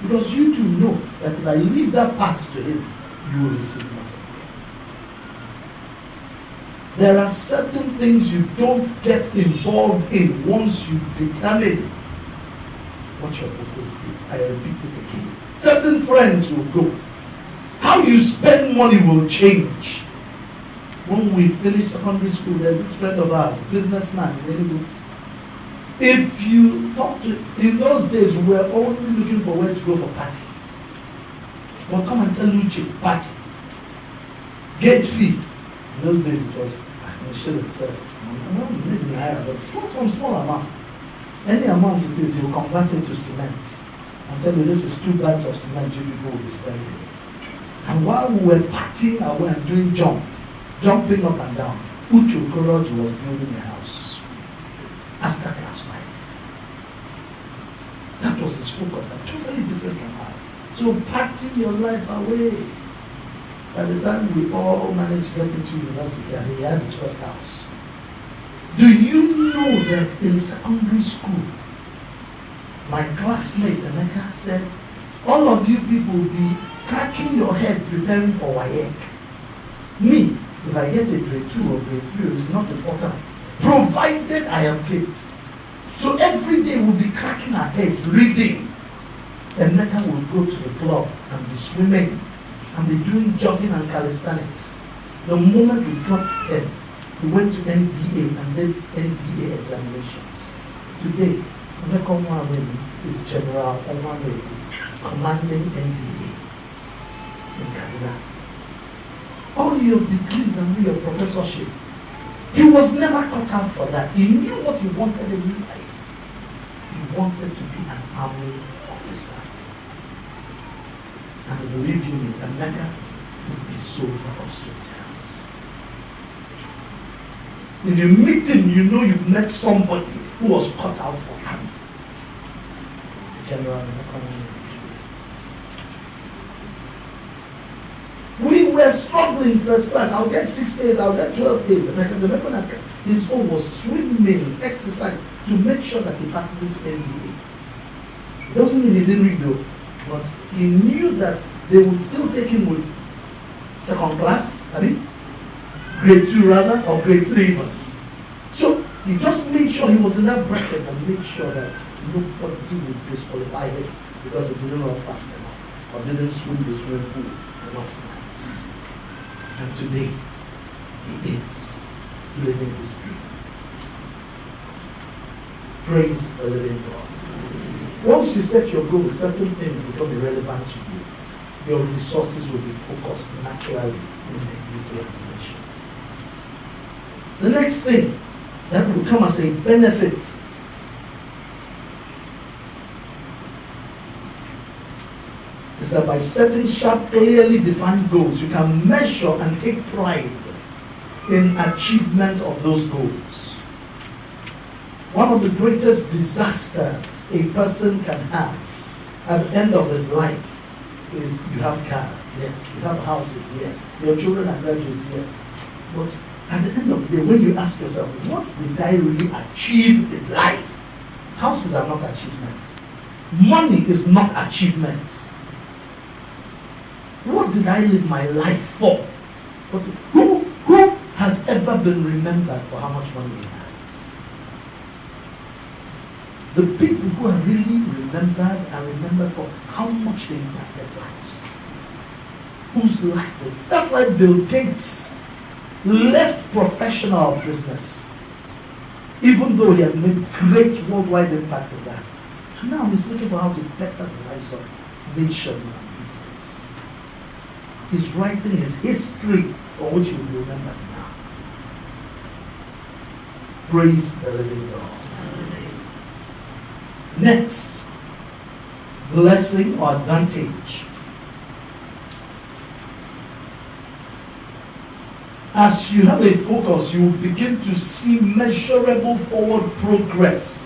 Because you two know that if I leave that part to him, you will receive nothing. There are certain things you don't get involved in once you determine what your purpose is. I repeat it again. Certain friends will go. How you spend money will change. When we finished secondary school, there's this friend of ours, businessman in Enugu. If you talk to, in those days, we were only looking for where to go for party. But come and tell Uche, party. Gate fee. In those days, it was, I should have said, maybe naira, but some small amount. Any amount it is, you convert it to cement. And tell you this is 2 bags of cement you people will be spending. And while we were partying away and doing jumping up and down, Uche Okoroji was building a house after class 5. That was his focus, and totally different from us. So partying your life away. By the time we all managed to get into university and he had his first house. Do you know that in secondary school, my classmate Emeka said, all of you people will be cracking your head preparing for WAEC. Me, if I get a grade 2 or grade 3, is not important, provided I am fit. So every day we'll be cracking our heads reading. Emeka will go to the club and be swimming and be doing jogging and calisthenics. The moment we dropped him, we went to NDA and did NDA examinations. Today, Emeka Nwawebi is General Nwawebi, commanding NDA in Kaduna. All your degrees and your professorship He was never cut out for that. He knew what he wanted in life. He wanted to be an army officer. And believe you me, Emeka is a soldier of soldiers. If you meet him, you know you've met somebody who was cut out for him. General Economy. We were struggling first class. I'll get 6 days, I'll get 12 days. And his own was swimming, exercise to make sure that he passes into NDA. It doesn't mean he didn't read though, but he knew that they would still take him with second class, grade 2 rather, or grade 3 even. So he just made sure he was in that bracket and made sure that nobody would disqualify him because he didn't run fast enough or didn't swim the swimming pool enough times. And today, he is living his dream. Praise the living God. Once you set your goals, certain things become irrelevant to you. Your resources will be focused naturally in the utilization. The next thing that will come as a benefit is that by setting sharp, clearly defined goals, you can measure and take pride in achievement of those goals. One of the greatest disasters a person can have at the end of his life is you have cars, yes, you have houses, yes, your children are graduates, yes. But at the end of the day, when you ask yourself, what did I really achieve in life? Houses are not achievements. Money is not achievements. What did I live my life for? But who has ever been remembered for how much money he had? The people who are really remembered are remembered for how much they impacted lives. Whose life they... That's why Bill Gates left professional business, even though he had made great worldwide impact in that. And now he's looking for how to better the lives of nations and peoples. He's writing his history for which he will be remembered now. Praise the living God. Next, blessing or advantage. As you have a focus, you will begin to see measurable forward progress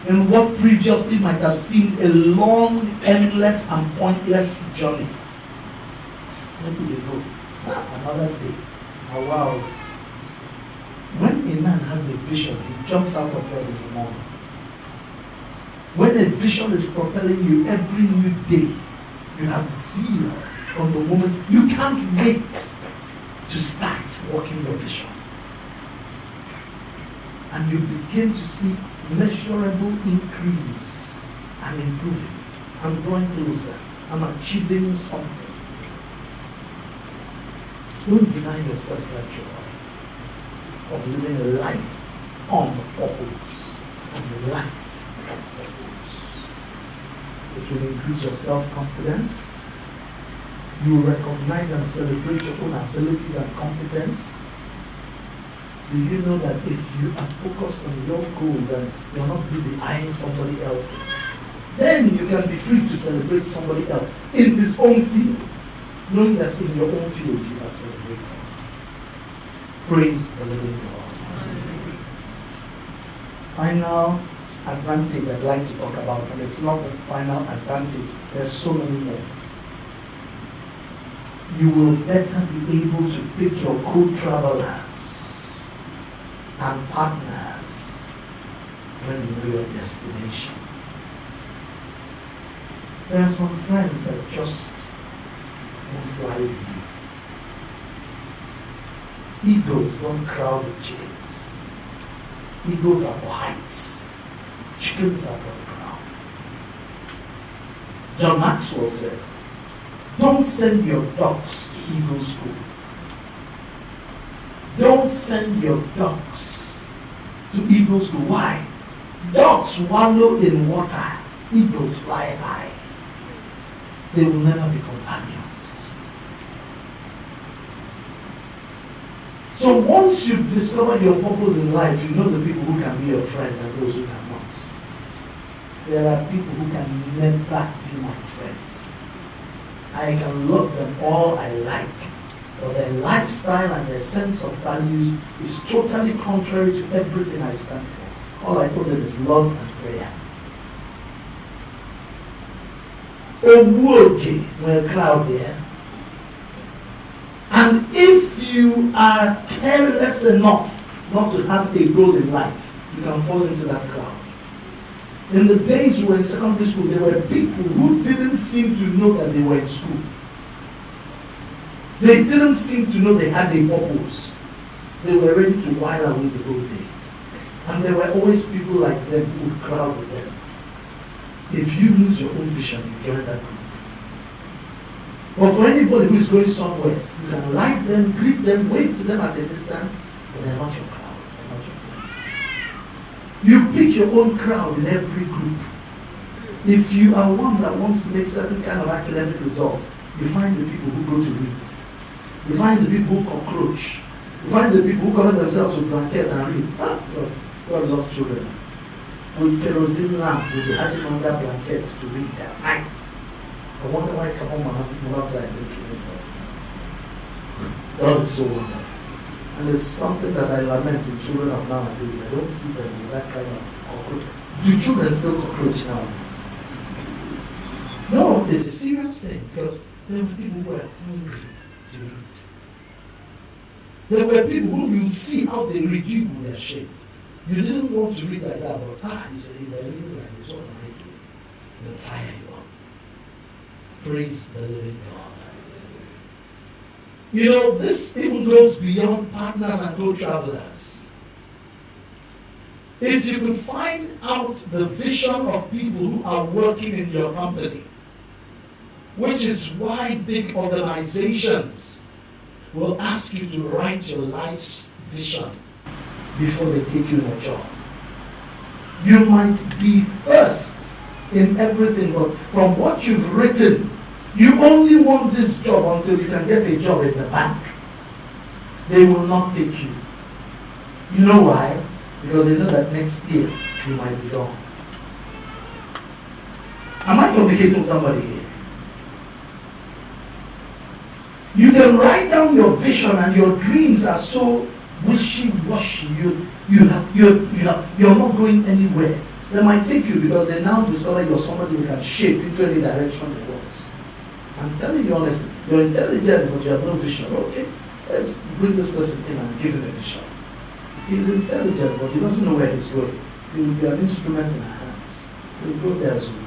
in what previously might have seemed a long, endless, and pointless journey. Where do they go? Another day. Oh, wow. When a man has a vision, he jumps out of bed in the morning. When a vision is propelling you every new day, you have zeal from the moment. You can't wait to start working your vision. And you begin to see measurable increase and improving and drawing closer and achieving something. Don't deny yourself that joy of living a life on purpose and a life of purpose. It will increase your self-confidence. You will recognize and celebrate your own abilities and competence. Do you know that if you are focused on your goals and you're not busy eyeing somebody else's, then you can be free to celebrate somebody else in his own field, knowing that in your own field you are celebrated. Praise the living God. Final advantage I'd like to talk about, and it's not the final advantage, there's so many more. You will better be able to pick your co-travelers and partners when you know your destination. There are some friends that just won't fly with you. Eagles don't crowd the chickens. Eagles are for heights. Chickens are for the crown. John Maxwell said, don't send your ducks to eagle school. Don't send your ducks to eagle school. Why? Ducks wallow in water. Eagles fly high. They will never be companions. So once you discover your purpose in life, you know the people who can be your friend and those who cannot. There are people who can never be my friend. I can love them all I like, but their lifestyle and their sense of values is totally contrary to everything I stand for. All I put them is love and prayer. Owoke, we're a crowd there. And if you are careless enough not to have a goal in life, you can fall into that crowd. In the days we were in secondary school, there were people who didn't seem to know that they were in school. They didn't seem to know they had a purpose. They were ready to while away the whole day. And there were always people like them who would crowd with them. If you lose your own vision, you join that group. But for anybody who is going somewhere, you can like them, greet them, wave to them at a distance, but they're not your crowd. They're not your friends. You pick your own crowd in every group. If you are one that wants to make certain kind of academic results, you find the people who go to read. You find the people who cockroach. You find the people who cover themselves with blanket and read. God lost children. With kerosene lamp, with the hiding under blankets to read at night. I wonder why I come home and have people outside drinking. God is so wonderful. And it's something that I lament in children of nowadays. I don't see them with that kind of cockroach. Do children still cockroach nowadays? No, it's a serious thing because there were people who were hungry to read. There were people who you see how they read you with their shape. You didn't want to read like that, but you said, they're reading like this, what am I doing? They'll fire you up. Praise the living God. You know, this even goes beyond partners and co-travelers. If you could find out the vision of people who are working in your company, which is why big organizations will ask you to write your life's vision before they take you in a job. You might be first in everything, but from what you've written, you only want this job until you can get a job in the bank. They will not take you. You know why? Because they know that next year you might be gone. Am I communicating with somebody here? You can write down your vision and your dreams are so wishy-washy. You're not going anywhere. They might take you because they now discover you're somebody who can shape into any direction they want. I'm telling you honestly, you're intelligent but you have no vision. Okay, let's bring this person in and give him a vision. He's intelligent but he doesn't know where he's going. He will be an instrument in our hands. He'll go there as well.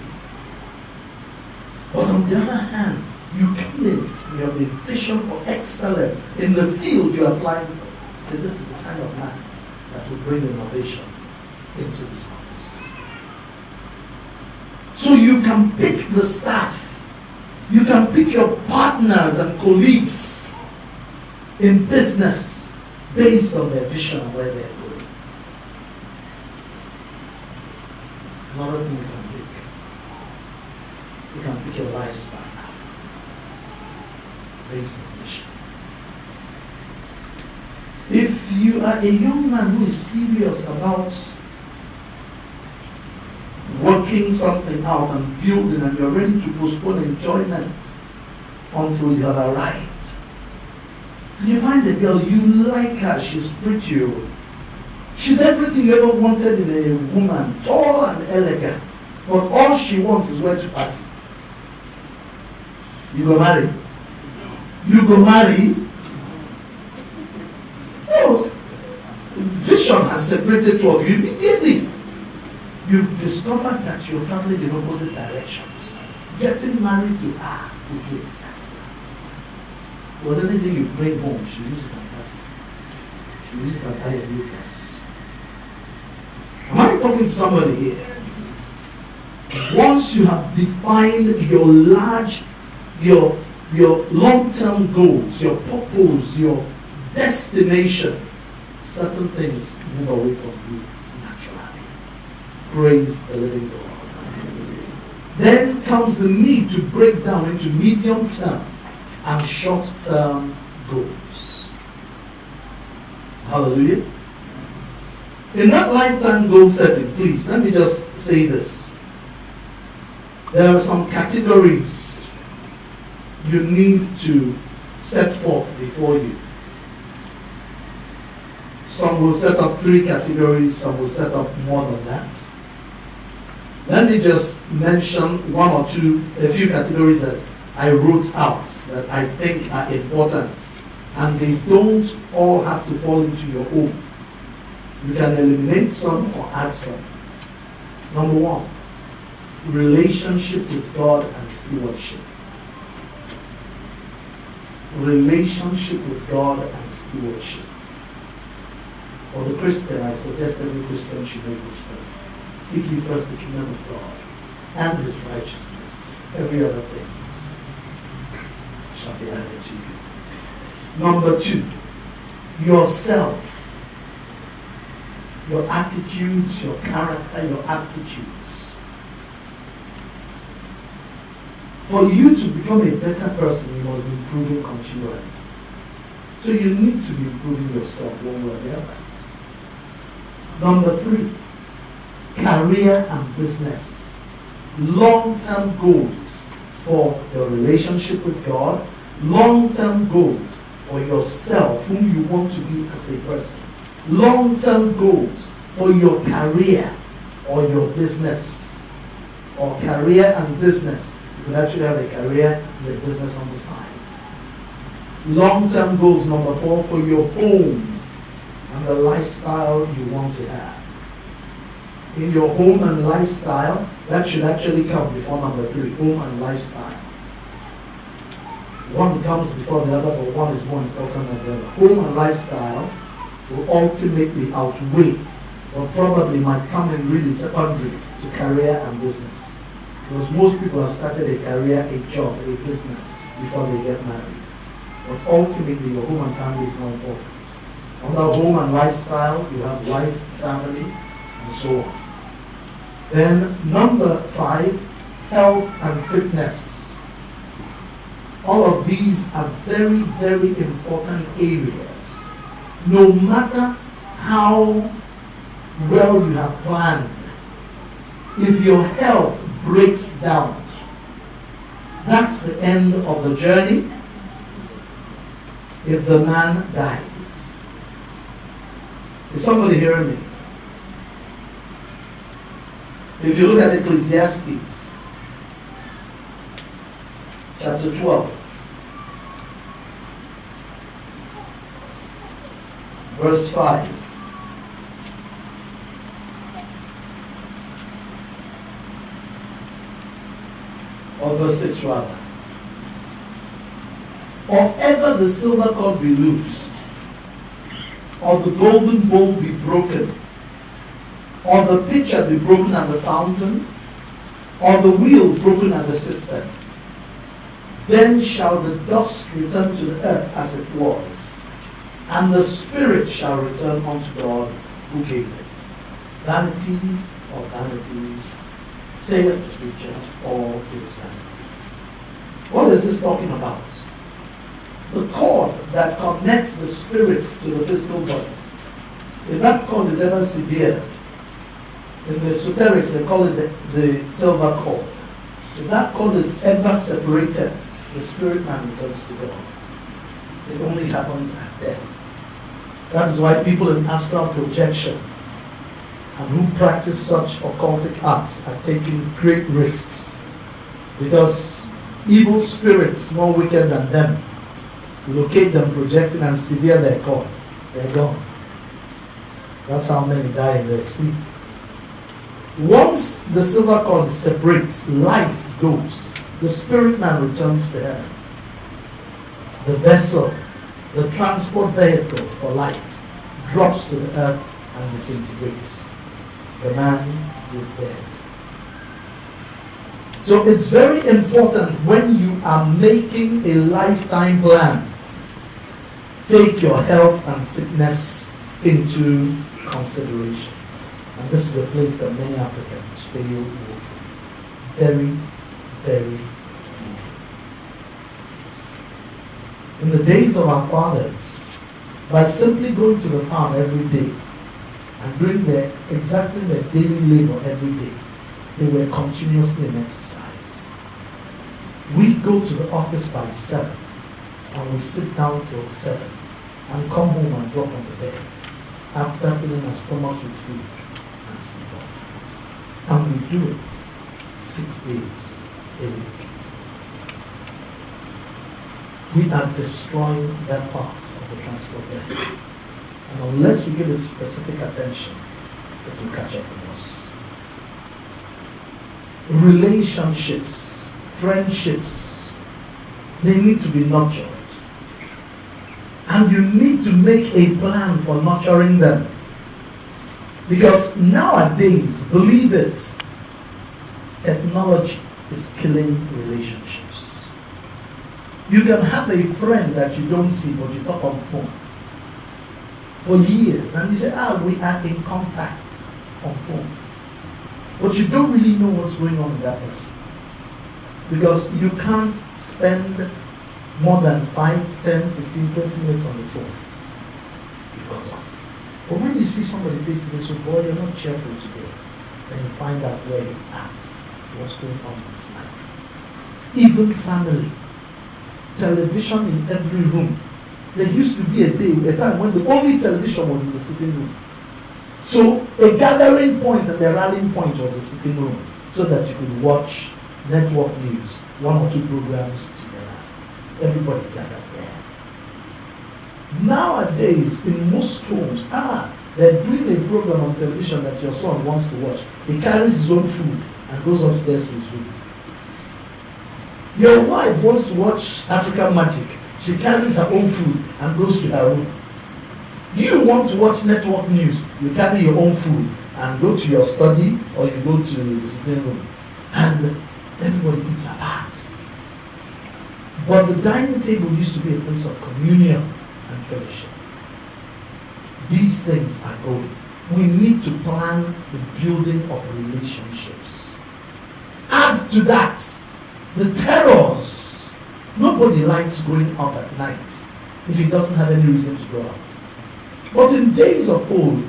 But on the other hand, you come in, you have a vision for excellence in the field you're applying for. Say, this is the kind of man that will bring innovation into this office. So you can pick the staff, you can pick your partners and colleagues in business based on their vision and where they're going. Another thing you can pick your lifespan based on vision. If you are a young man who is serious about working something out and building and you're ready to postpone enjoyment until you have arrived, and you find a girl, you like her, she's pretty, she's everything you ever wanted in a woman, tall and elegant, but all she wants is where to party. You go marry? You go marry? Oh, vision has separated two of you immediately. You've discovered that you're traveling in opposite directions. Getting married to her would be a disaster. Was anything you bring home, she uses it on party. She uses it on buy a new dress. Am I talking to somebody here? Once you have defined your long-term goals, your purpose, your destination, certain things move away from you naturally. Praise the living God. Then comes the need to break down into medium-term and short-term goals. Hallelujah. In that lifetime goal setting, please, let me just say this. There are some categories you need to set forth before you. Some will set up 3 categories, some will set up more than that. Let me just mention a few categories that I wrote out that I think are important, and they don't all have to fall into your own. You can eliminate some or add some. Number 1, relationship with God and stewardship. Relationship with God and stewardship. For the Christian, I suggest every Christian should make this first. Seek ye first the kingdom of God and His righteousness. Every other thing shall be added to you. Number 2, yourself. Your attitudes, your character, your aptitudes. For you to become a better person, you must be improving continually. So you need to be improving yourself one way or the other. Number 3, career and business. Long-term goals for your relationship with God. Long-term goals for yourself, whom you want to be as a person. Long-term goals for your career or your business. Or career and business. You could actually have a career and a business on the side. Long-term goals, number 4, for your home and the lifestyle you want to have. In your home and lifestyle, that should actually come before number 3, home and lifestyle. One comes before the other, but one is more important than the other. Home and lifestyle will ultimately outweigh, or probably might come in really secondary to career and business. Because most people have started a career, a job, a business before they get married. But ultimately, your home and family is more important. Under home and lifestyle, you have life, family, and so on. Then number 5, health and fitness. All of these are very, very important areas. No matter how well you have planned, if your health breaks down, that's the end of the journey. If the man dies. Is somebody hearing me? If you look at Ecclesiastes chapter 12, verse 5. Or verse 6 rather. Or ever the silver cord be loosed, or the golden bowl be broken, or the pitcher be broken at the fountain, or the wheel broken at the cistern, then shall the dust return to the earth as it was, and the spirit shall return unto God who gave it. Vanity of vanities, saith the preacher, all is vanity. What is this talking about? The cord that connects the spirit to the physical body. If that cord is ever severed, in the esoterics they call it the silver cord. If that cord is ever separated, the spirit man returns to God. It only happens at death. That is why people in astral projection and who practice such occultic arts are taking great risks, because evil spirits more wicked than them locate them projecting and sever their cord. They're gone. That's how many die in their sleep. Once the silver cord separates, life goes. The spirit man returns to heaven. The vessel, the transport vehicle for life, drops to the earth and disintegrates. The man is dead. So it's very important when you are making a lifetime plan, take your health and fitness into consideration. And this is a place that many Africans fail woefully. Very, very woefully. In the days of our fathers, by simply going to the farm every day and doing exacting their daily labor every day. They were continuously in exercise. We go to the office by 7 and we sit down till 7 and come home and drop on the bed after filling our stomach with food and sleep off. And we do it 6 days a week. We are destroying that part of the transport network. And unless we give it specific attention, it will catch up with us. Relationships, friendships, they need to be nurtured. And you need to make a plan for nurturing them. Because nowadays, believe it, technology is killing relationships. You can have a friend that you don't see, but you talk on the phone for years, and you say, we are in contact on phone. But you don't really know what's going on with that person. Because you can't spend more than 5, 10, 15, 20 minutes on the phone. Because of. But when you see somebody face to face, boy, you're not cheerful today, then you find out where he's at, what's going on in his life. Even family. Television in every room. There used to be a time when the only television was in the sitting room. So a gathering point and a rallying point was the sitting room, so that you could watch network news, 1 or 2 programs together. Everybody gathered there. Nowadays, in most homes, they're doing a program on television that your son wants to watch. He carries his own food and goes upstairs to his room. Your wife wants to watch African Magic. She carries her own food and goes to her room. You want to watch network news. You carry your own food and go to your study, or you go to the sitting room. And everybody eats apart. But the dining table used to be a place of communion and fellowship. These things are going. We need to plan the building of relationships. Add to that the terrors. Nobody likes going out at night if he doesn't have any reason to go out. But in days of old,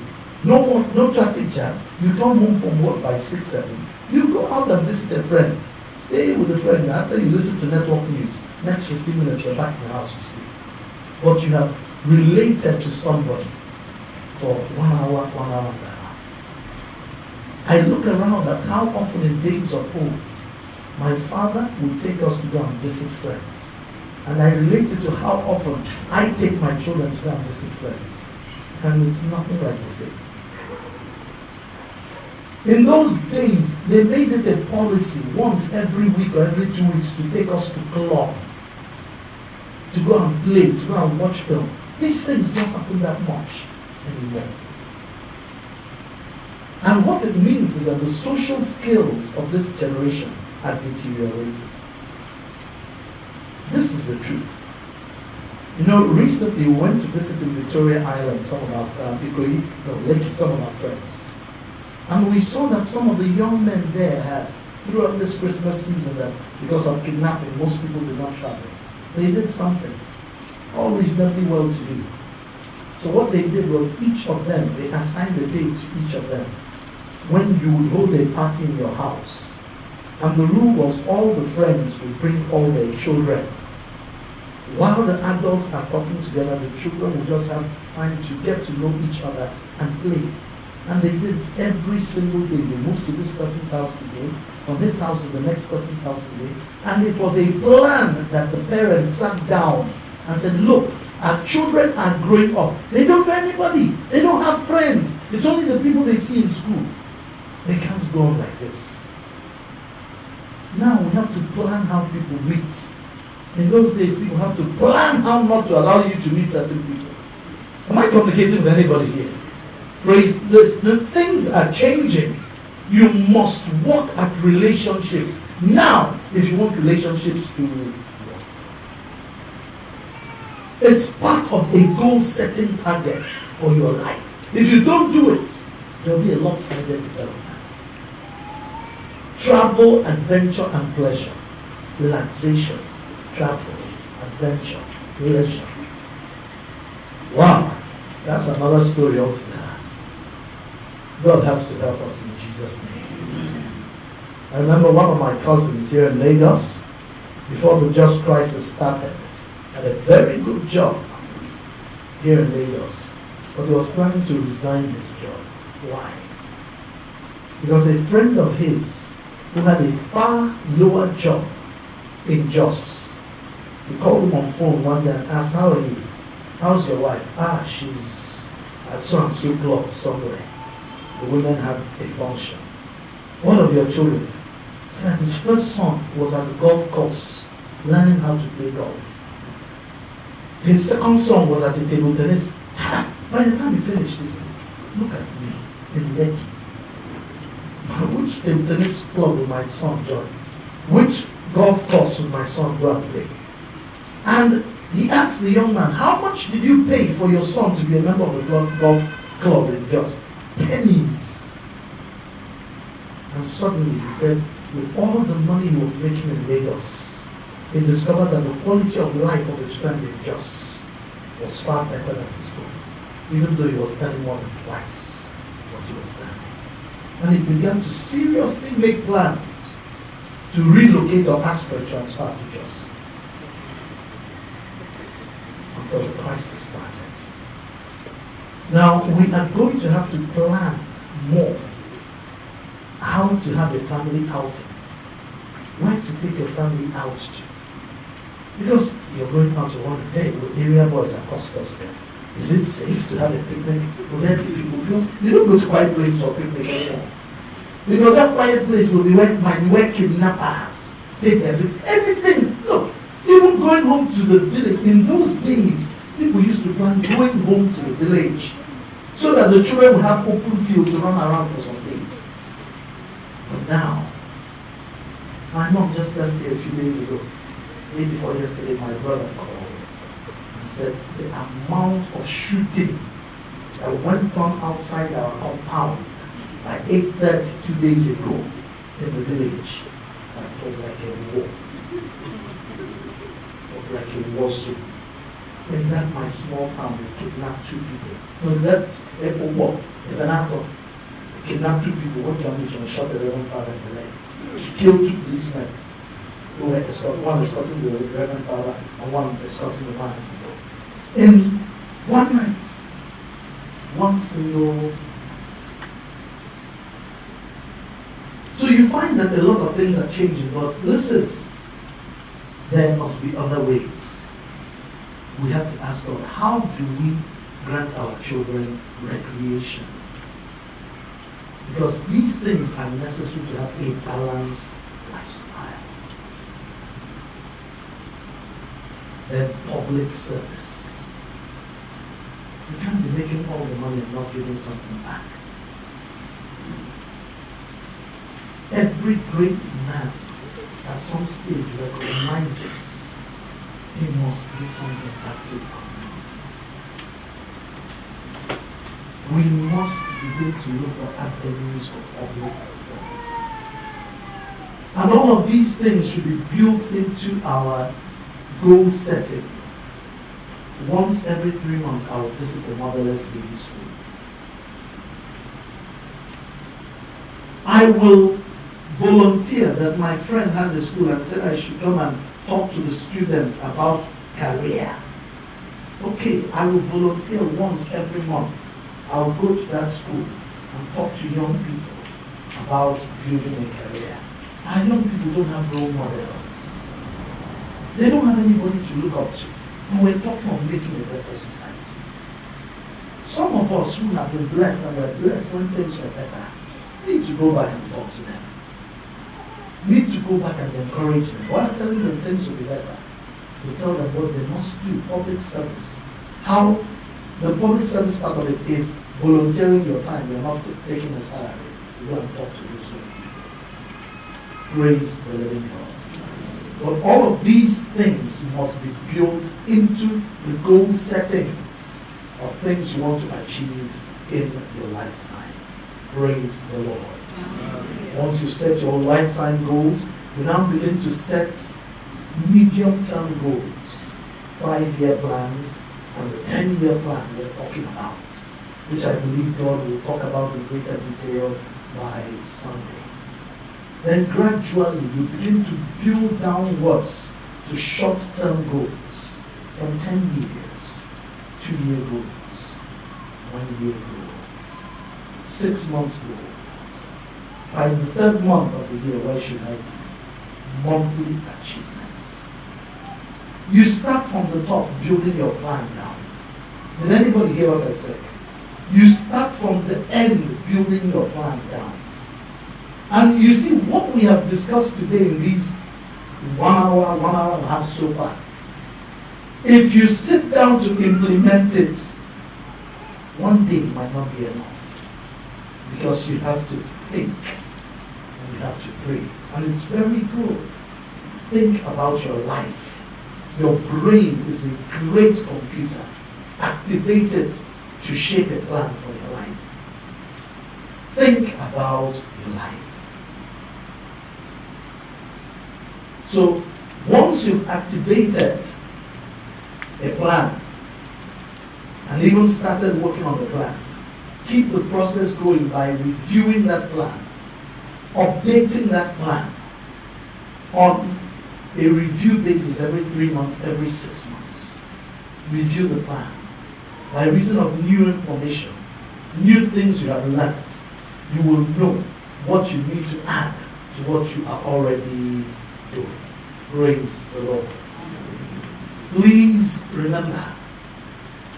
no traffic jam. You come home from work by 6, 7. You go out and visit a friend. Stay with a friend. After you listen to network news, next 15 minutes you're back in the house to sleep. But you have related to somebody for 1 hour, 1 hour and a half. I look around at how often in days of old, my father would take us to go and visit friends. And I relate it to how often I take my children to go and visit friends. And it's nothing like the same. In those days, they made it a policy once every week or every 2 weeks to take us to club, to go and play, to go and watch film. These things don't happen that much anymore. And what it means is that the social skills of this generation are deteriorating. This is the truth. You know, recently we went to visit in Victoria Island some of our some of our friends. And we saw that some of the young men there had, throughout this Christmas season, that because of kidnapping, most people did not travel. They did something, all reasonably well to do. So what they did was each of them, they assigned a date to each of them when you would hold a party in your house. And the rule was all the friends would bring all their children. While the adults are talking together, the children will just have time to get to know each other and play. And they did it every single day. They moved to this person's house today, from this house to the next person's house today. And it was a plan that the parents sat down and said, look, our children are growing up. They don't know anybody. They don't have friends. It's only the people they see in school. They can't go on like this. Now we have to plan how people meet. In those days, people have to plan how not to allow you to meet certain people. Am I communicating with anybody here? Praise, the things are changing. You must work at relationships now if you want relationships to work. It's part of a goal-setting target for your life. If you don't do it, there will be a lopsided development. Travel, adventure, and pleasure. Relaxation, travel, adventure, pleasure. Wow. That's another story altogether. God has to help us in Jesus' name. I remember one of my cousins here in Lagos, before the Just Crisis started, had a very good job here in Lagos, but he was planning to resign his job. Why? Because a friend of his who had a far lower job in Jos, he called him on phone one day and asked, "How are you? How's your wife?" She's at so-and-so club somewhere. The women have a function. "What of your children?" He said his first son was at the golf course learning how to play golf. His second son was at the table tennis. By the time he finished, he said, "Look at me in Lekki. Which table tennis club will my son join? Which golf course will my son go and play?" And he asked the young man, "How much did you pay for your son to be a member of the golf club in Jos?" "Pennies." And suddenly he said, with all the money he was making in Lagos, he discovered that the quality of life of his friend in Jos was far better than his own, even though he was earning more than twice what he was earning. And he began to seriously make plans to relocate or ask for a transfer to Jos. Until the crisis started. Now we are going to have to plan more how to have a family outing, where to take your family out to. Because you're going out to wonder, hey, will area boys accost us there? Is it safe to have a picnic? Will there be people? Because you don't go to quiet places for picnic anymore. Because that quiet place will be might be where kidnappers take anything. Look, even going home to the village, in those days, people used to plan going home to the village so that the children would have open field to run around for some days. But now, my mom just left here a few days ago. Day before yesterday, my brother called and said the amount of shooting that went on outside our compound by 8:30 2 days ago in the village, that it was like a war. It was like a war zone. In that my small town, they kidnapped 2 people. No, that airport war, in Benato, they kidnapped 2 people, went to Amish and shot the Reverend Father in the leg. Killed 2 policemen who were one escorting the Reverend Father and one escorting the man. In one night, one single night. So you find that a lot of things are changing, but listen, there must be other ways. We have to ask God, how do we grant our children recreation? Because these things are necessary to have a balanced lifestyle. Then public service. You can't be making all the money and not giving something back. Every great man at some stage recognizes he must do something back to the community. We must begin to look for avenues of public service. And all of these things should be built into our goal setting. Once every 3 months, I will visit the motherless baby school. I will volunteer that my friend had the school and said I should come and talk to the students about career. Okay, I will volunteer once every month. I will go to that school and talk to young people about building a career. Our young people don't have role models. They don't have anybody to look up to. And we're talking of making a better society. Some of us who have been blessed and were blessed when things were better need to go back and talk to them. Need to go back and encourage them. While telling them things will be better, we tell them what they must do, public service. How the public service part of it is volunteering your time. You're not taking a salary. You go and talk to those people. Praise the living God. But all of these things must be built into the goal settings of things you want to achieve in your lifetime. Praise the Lord. Once you set your lifetime goals, you now begin to set medium-term goals, 5-year plans, and the 10-year plan we're talking about, which I believe God will talk about in greater detail by Sunday. Then gradually you begin to build downwards to short-term goals from 10 years, 2-year goals, 1-year goal, 6 months goal. By the 3rd month of the year, where should I be? Monthly achievements. You start from the top, building your plan down. Did anybody hear what I said? You start from the end, building your plan down. And you see what we have discussed today in these 1 hour, 1 hour and a half so far. If you sit down to implement it, one day might not be enough. Because you have to think and you have to pray. And it's very good. Think about your life. Your brain is a great computer, activated to shape a plan for your life. Think about your life. So, once you've activated a plan and even started working on the plan, keep the process going by reviewing that plan, updating that plan on a review basis every 3 months, every 6 months. Review the plan. By reason of new information, new things you have learned, you will know what you need to add to what you are already doing. Praise the Lord. Please remember,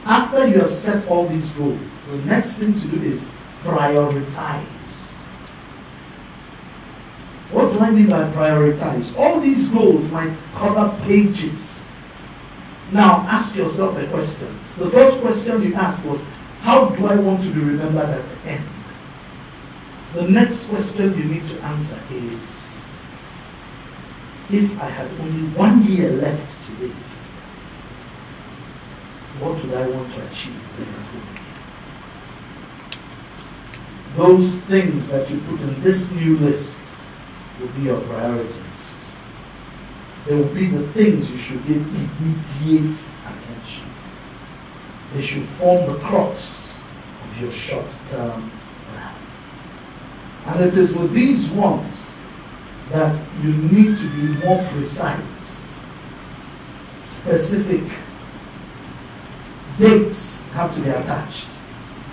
after you have set all these goals, the next thing to do is prioritize. What do I mean by prioritize? All these goals might cover pages. Now ask yourself a question. The first question you asked was, how do I want to be remembered at the end? The next question you need to answer is, if I had only 1 year left to live, what would I want to achieve then? Those things that you put in this new list will be your priorities. They will be the things you should give immediate attention. They should form the crux of your short-term plan. And it is with these ones that you need to be more precise, specific. Dates have to be attached.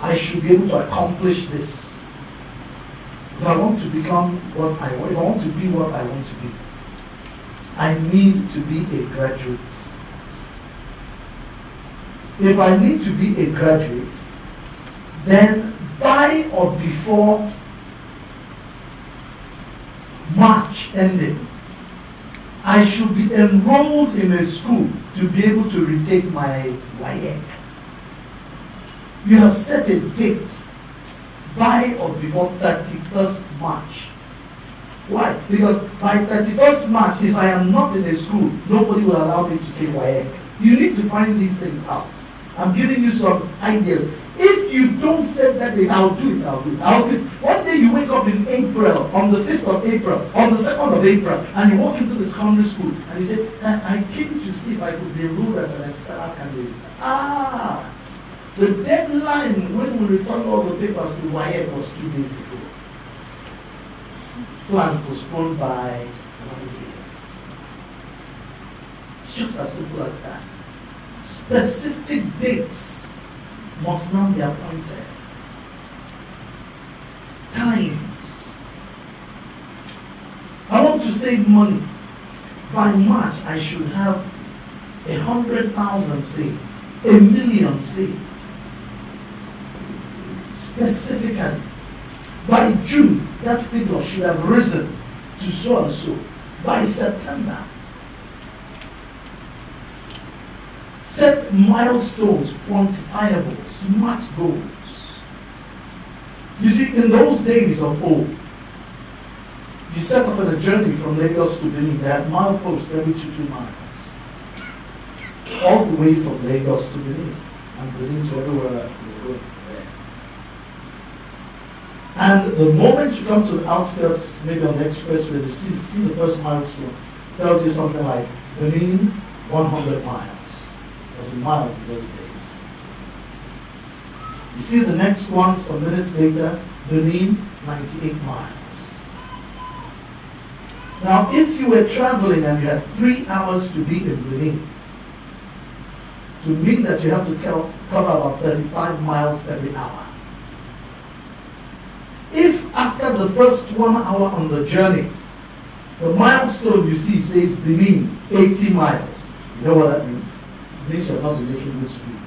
I should be able to accomplish this. If I want to become what I want, if I want to be what I want to be, I need to be a graduate. If I need to be a graduate, then by or before March ending, I should be enrolled in a school to be able to retake my WAEC. You have set a date by or before 31st March. Why? Because by 31st March, if I am not in a school, nobody will allow me to take WAEC. You need to find these things out. I'm giving you some ideas. If you don't set that date, I'll do it. One day you wake up in April, on the 5th of April, on the 2nd of April, and you walk into the secondary school, and you say, I came to see if I could be enrolled as an external candidate. The deadline when we returned all the papers to WAEC was 2 days ago. Plan postponed by 1 year. It's just as simple as that. Specific dates must now be appointed. Times. I want to save money. By March, I should have 100,000 saved, 1 million saved. Specifically, by June, that figure should have risen to so and so. By September, set milestones, quantifiable, smart goals. You see, in those days of old, you set up on a journey from Lagos to Benin. They had mileposts every 2 miles. All the way from Lagos to Benin, and Benin to everywhere else in the road there. And the moment you come to the outskirts, maybe on the expressway, you see the first milestone. It tells you something like Benin, 100 miles. It was in miles in those days. You see the next one, some minutes later, Benin, 98 miles. Now, if you were traveling and you had 3 hours to be in Benin, to mean that you have to cover about 35 miles every hour. If after the first 1 hour on the journey, the milestone you see says Benin, 80 miles, you know what that means? It means you're not making good speed.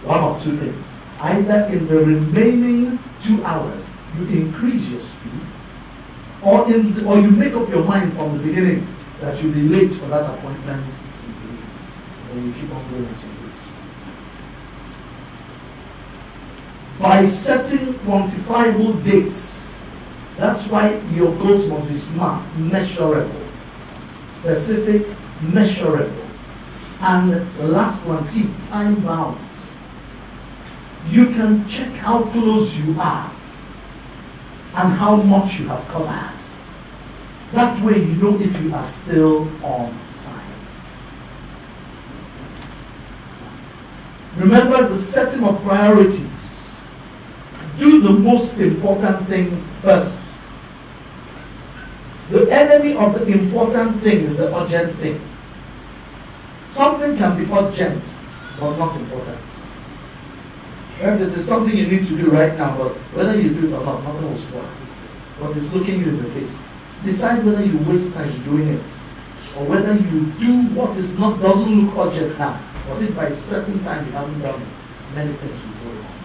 One of two things. Either in the remaining 2 hours, you increase your speed, or you make up your mind from the beginning that you'll be late for that appointment, and you keep on going like this. By setting quantifiable dates, that's why your goals must be smart, measurable, specific, measurable, and the last one, T, time bound. You can check how close you are and how much you have covered. That way you know if you are still on time. Remember the setting of priorities. Do the most important things first. The enemy of the important thing is the urgent thing. Something can be urgent, but not important. And it is something you need to do right now, but whether you do it or not, nothing will spoil. But it's looking you in the face. Decide whether you waste time doing it, or whether you do what is not doesn't look urgent now, but if by a certain time you haven't done it, many things will go wrong.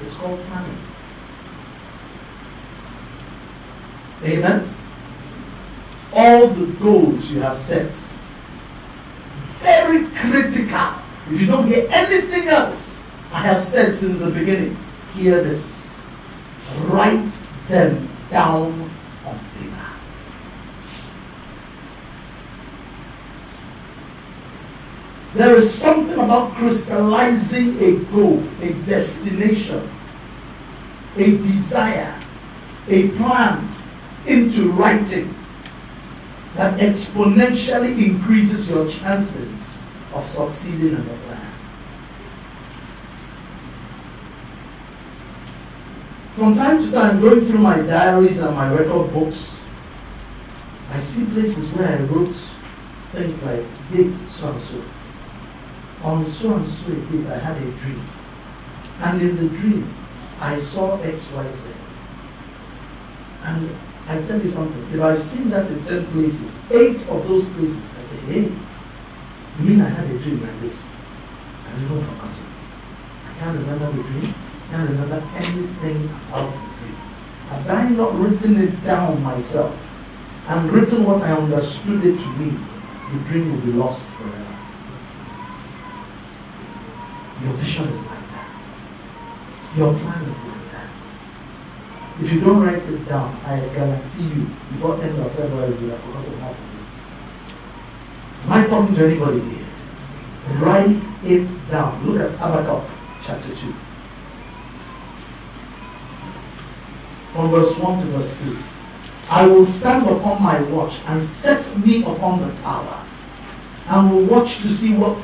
It's called planning. Amen? All the goals you have set, very critical. If you don't hear anything else I have said since the beginning, hear this. Write them down on paper. There is something about crystallizing a goal, a destination, a desire, a plan into writing that exponentially increases your chances of succeeding in the plan. From time to time, going through my diaries and my record books, I see places where I wrote things like, date so and so. On so and so a date, I had a dream. And in the dream, I saw X, Y, Z. And I tell you something, if I've seen that in 10 places, 8 of those places, I say, hey, you mean I had a dream like this? I've even forgotten. I can't remember the dream. I can't remember anything about the dream. Had I not written it down myself and written what I understood it to be, the dream will be lost forever. Your vision is like that. Your plan is like that. If you don't write it down, I guarantee you, before end of February, you have forgotten half of it. Am I talking to anybody here? Write it down. Look at Habakkuk chapter 2. From verse 1 to verse 3. I will stand upon my watch and set me upon the tower, and will watch to see what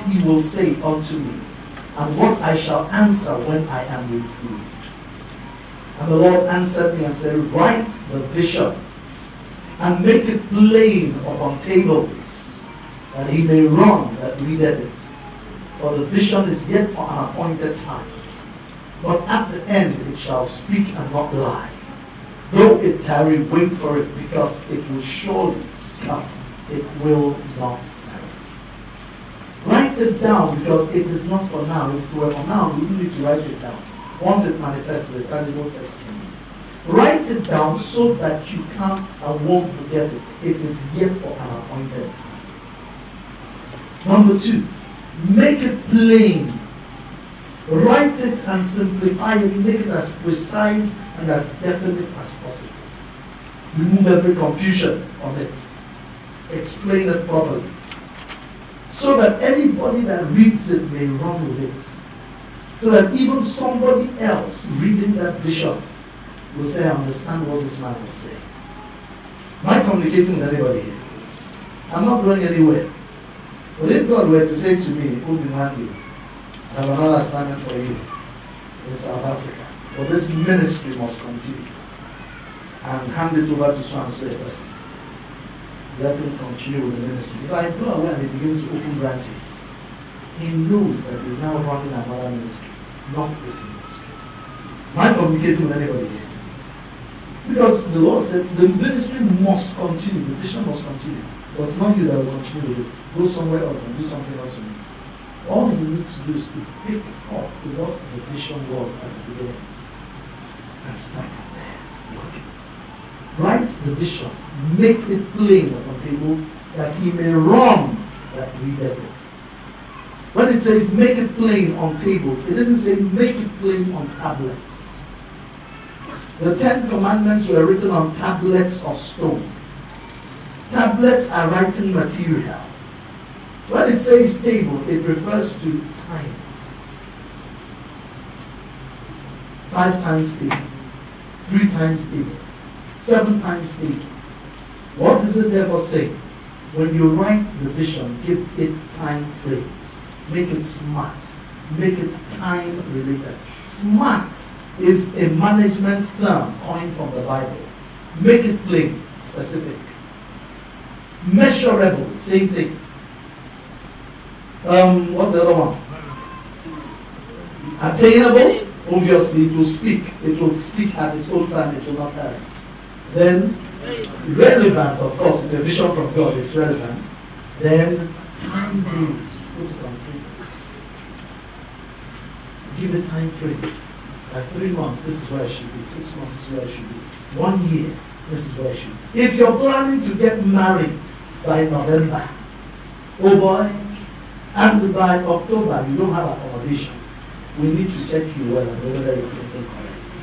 he will say unto me, and what I shall answer when I am reproved. And the Lord answered me and said, write the vision, and make it plain upon tables, that he may run that readeth it. For the vision is yet for an appointed time, but at the end it shall speak and not lie. Though it tarry, wait for it, because it will surely come. It will not tarry. Write it down, because it is not for now. If it were for now, we wouldn't need to write it down. Once it manifests as a tangible testimony. Write it down so that you can't and won't forget it. It is yet for an appointed time. Number 2, make it plain. Write it and simplify it. Make it as precise and as definite as possible. Remove every confusion on it. Explain it properly, so that anybody that reads it may run with it. So that even somebody else reading that vision will say, I understand what this man was saying. Am I communicating with anybody here? I'm not going anywhere. But if God were to say to me, Obi Mandi, I have another assignment for you. in South Africa. But this ministry must continue. And hand it over to so and so a person. Let him continue with the ministry. If I go away and he begins to open branches, he knows that he's now running another ministry, not this ministry. Am I communicating with anybody here? Because the Lord said the ministry must continue, the vision must continue. But it's not you that will continue with it. Go somewhere else and do something else with it. All you need to do is to pick up what the vision was at the beginning and start from there. Working. Write the vision, make it plain upon tables that he may run that readeth it. When it says make it plain on tables, it didn't say make it plain on tablets. The 10 Commandments were written on tablets of stone. Tablets are writing material. When it says table, it refers to time. 5 times table, 3 times table, 7 times table. What does it therefore say? When you write the vision, give it time frames. Make it smart. Make it time related. Smart is a management term coined from the Bible. Make it plain, specific. Measurable, same thing. What's the other one? Attainable, obviously it will speak. It will speak at its own time, it will not tarry. Then relevant, of course, it's a vision from God, it's relevant. Then time-based, put it on tables. Give a time frame. Like 3 months, this is where I should be. 6 months, this is where I should be. 1 year, this is where I should be. If you're planning to get married by November, oh boy, and by October you don't have accommodation, we need to check you well and whether you're thinking correct.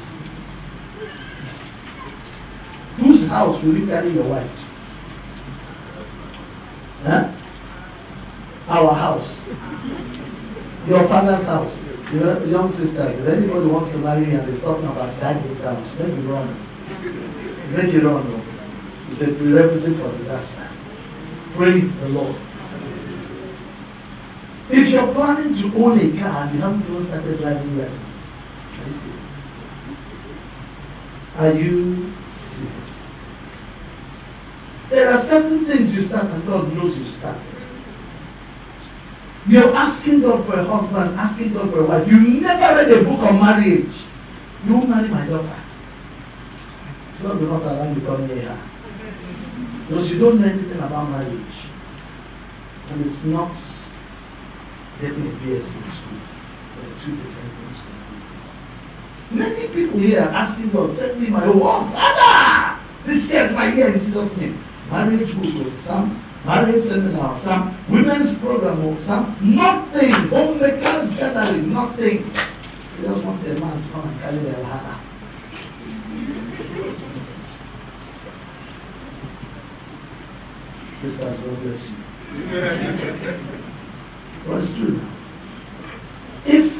Whose house will you carry your wife to? Huh? Our house. Your father's house. Your young sisters, if anybody wants to marry you and is talking about daddy's house, make it run. Make it run. It's a prerequisite for disaster. Praise the Lord. If you're planning to own a car and you haven't even started driving lessons, are you serious? Are you serious? There are certain things you start and God knows you started. You're asking God for a husband, asking God for a wife. You never read a book on marriage. You won't marry my daughter. God will not allow you to come near her. Because you don't know anything about marriage. And it's not getting a BSc in school. There are 2 different things. Many people here are asking God, send me my own. Oh, Father! This year is my year in Jesus' name. Marriage book, some marriage seminar, some women's program, some nothing. Homemakers gathering, nothing. They just want a man to come and carry their ladder. Sisters, God bless you. What's true now? If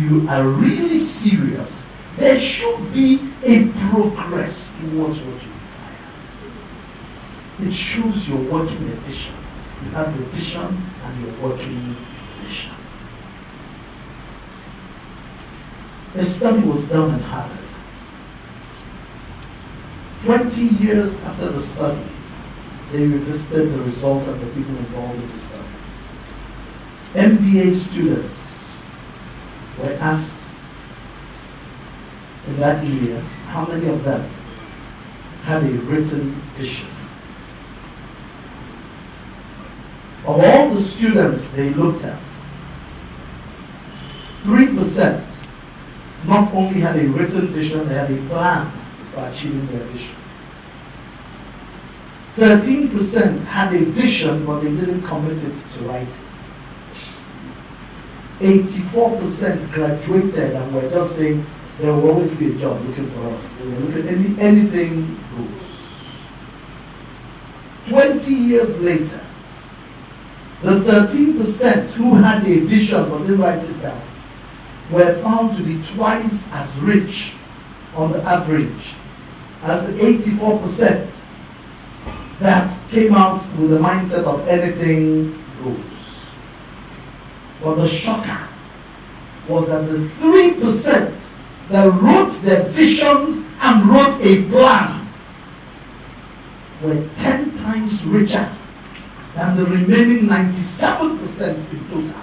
you are really serious, there should be a progress towards what you desire. It shows you're working a vision. You have the vision and you're working vision. A study was done in Harvard. 20 years after the study, they revisited the results and the people involved in the study. MBA students were asked in that year how many of them had a written vision. Of all the students they looked at, 3% not only had a written vision, they had a plan for achieving their vision. 13% had a vision, but they didn't commit it to writing. 84% graduated and were just saying there will always be a job looking for us. Look at anything goes. 20 years later, the 13% who had a vision but didn't write it down were found to be twice as rich on the average as the 84% that came out with the mindset of anything goes. But the shocker was that the 3% that wrote their visions and wrote a plan were 10 times richer than the remaining 97% in total.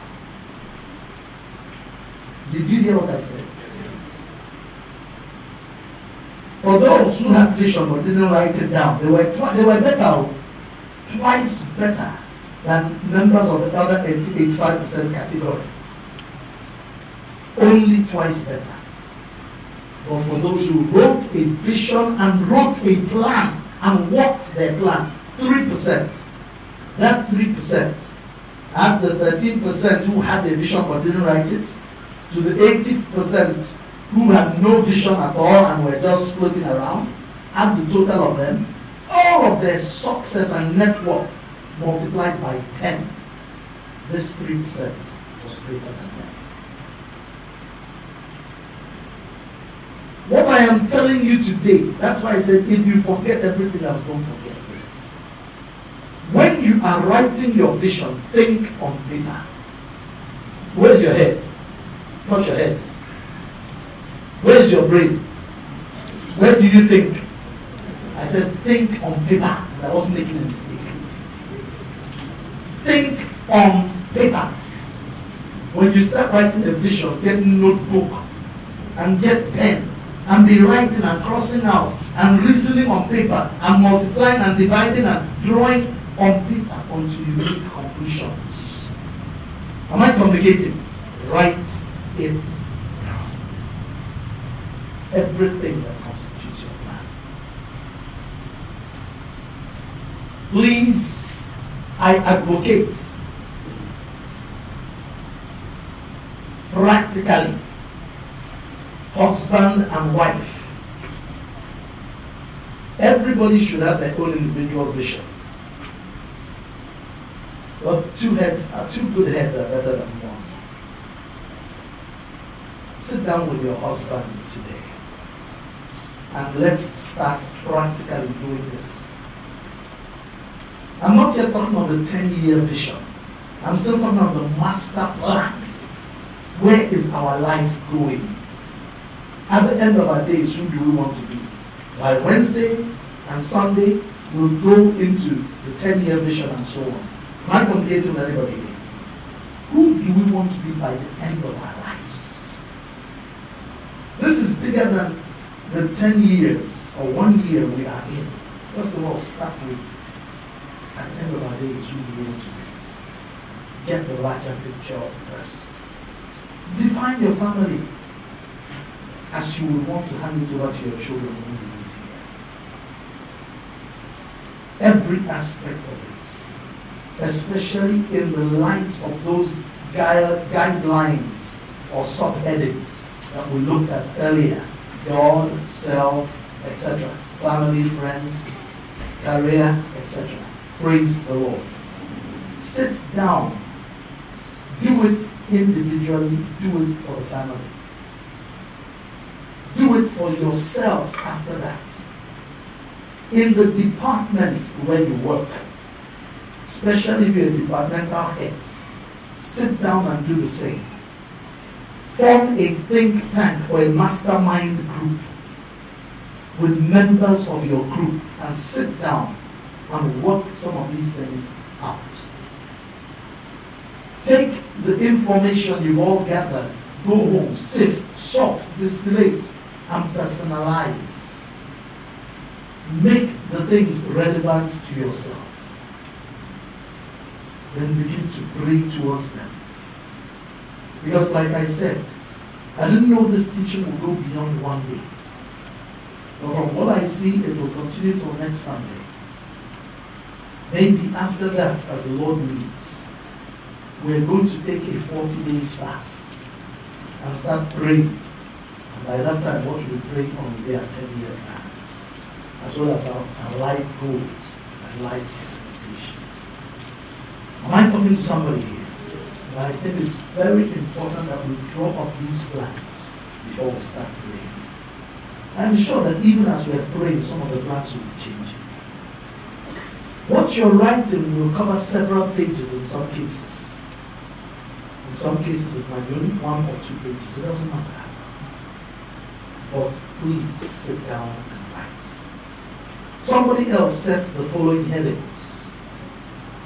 Did you hear what I said? For those who had vision but didn't write it down, they were better, twice better than members of the other 85% category. Only twice better. But for those who wrote a vision and wrote a plan and worked their plan, 3%. That 3% had the 13% who had a vision but didn't write it, to the 80% who had no vision at all and were just floating around, and the total of them, all of their success and network multiplied by 10. This 3% was greater than that. What I am telling you today, that's why I said if you forget everything else, don't forget this. When you are writing your vision, think on paper. Where's your head? Touch your head. Where's your brain? Where do you think? I said think on paper. I wasn't making a mistake. Think on paper. When you start writing a vision, get a notebook and get pen and be writing and crossing out and reasoning on paper and multiplying and dividing and drawing on paper until you make conclusions. Am I communicating? Write it down. Everything that constitutes your plan. Please, I advocate practically, husband and wife, everybody should have their own individual vision. But two good heads are better than one. Sit down with your husband today and let's start practically doing this. I'm not yet talking about the 10-year vision. I'm still talking about the master plan. Where is our life going? At the end of our days, who do we want to be? By Wednesday and Sunday, we'll go into the 10-year vision and so on. Am I communicating with anybody? Who do we want to be by the end of our lives? This is bigger than the 10 years or 1 year we are in. First of all, start with, at the end of our days, who do we want to be? Get the larger picture first. Define your family as you would want to hand it over to your children when you live here. Every aspect of it, especially in the light of those guidelines or subheadings that we looked at earlier: God, self, etc., family, friends, career, etc. Praise the Lord. Sit down. Do it individually. Do it for the family. Do it for yourself after that. In the department where you work, especially if you're a departmental head, sit down and do the same. Form a think tank or a mastermind group with members of your group and sit down and work some of these things out. Take the information you've all gathered, go home, sift, sort, distillate, and personalize. Make the things relevant to yourself. Then begin to pray towards them. Because like I said, I didn't know this teaching would go beyond 1 day. But from what I see, it will continue till next Sunday. Maybe after that, as the Lord leads, we're going to take a 40 days fast and start praying. And by that time, what we pray on will be our 10-year plans, as well as our life goals and life expectations. Am I talking to somebody here? But I think it's very important that we draw up these plans before we start praying. I'm sure that even as we're praying, some of the plans will be changing. What you're writing will cover several pages in some cases. In In some cases, it might be only 1 or 2 pages. It doesn't matter. But please sit down and write. Somebody else set the following headings.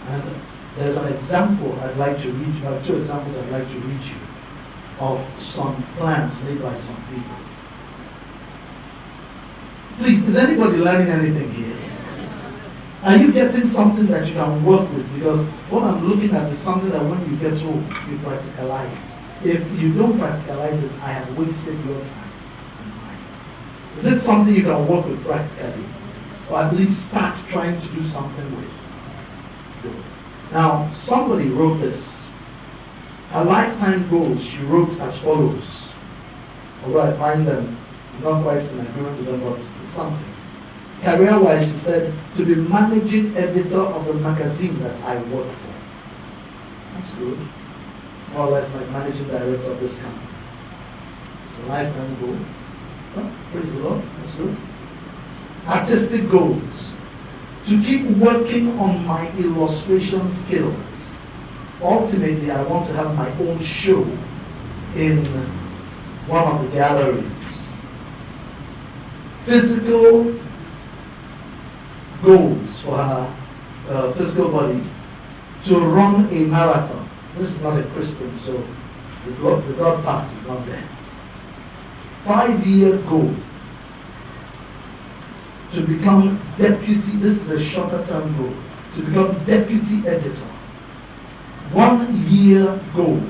And there's an example I'd like to read you, 2 examples I'd like to read you of some plans made by some people. Please, is anybody learning anything here? Are you getting something that you can work with? Because what I'm looking at is something that when you get home, you practicalize. If you don't practicalize it, I have wasted your time and mine. Is it something you can work with practically? Or at least start trying to do something with? Good. Now, somebody wrote this. Her lifetime goals, she wrote as follows. Although I find them not quite in agreement with them, but something. Career-wise, she said, to be managing editor of the magazine that I work for. That's good. More or less like managing director of this company. It's a lifetime goal. Well, praise the Lord. That's good. Artistic goals. To keep working on my illustration skills. Ultimately, I want to have my own show in one of the galleries. Physical goals for her physical body, to run a marathon. This is not a Christian, so the God part is not there. 5-year goal to become deputy, this is a shorter term goal, to become deputy editor. 1-year goal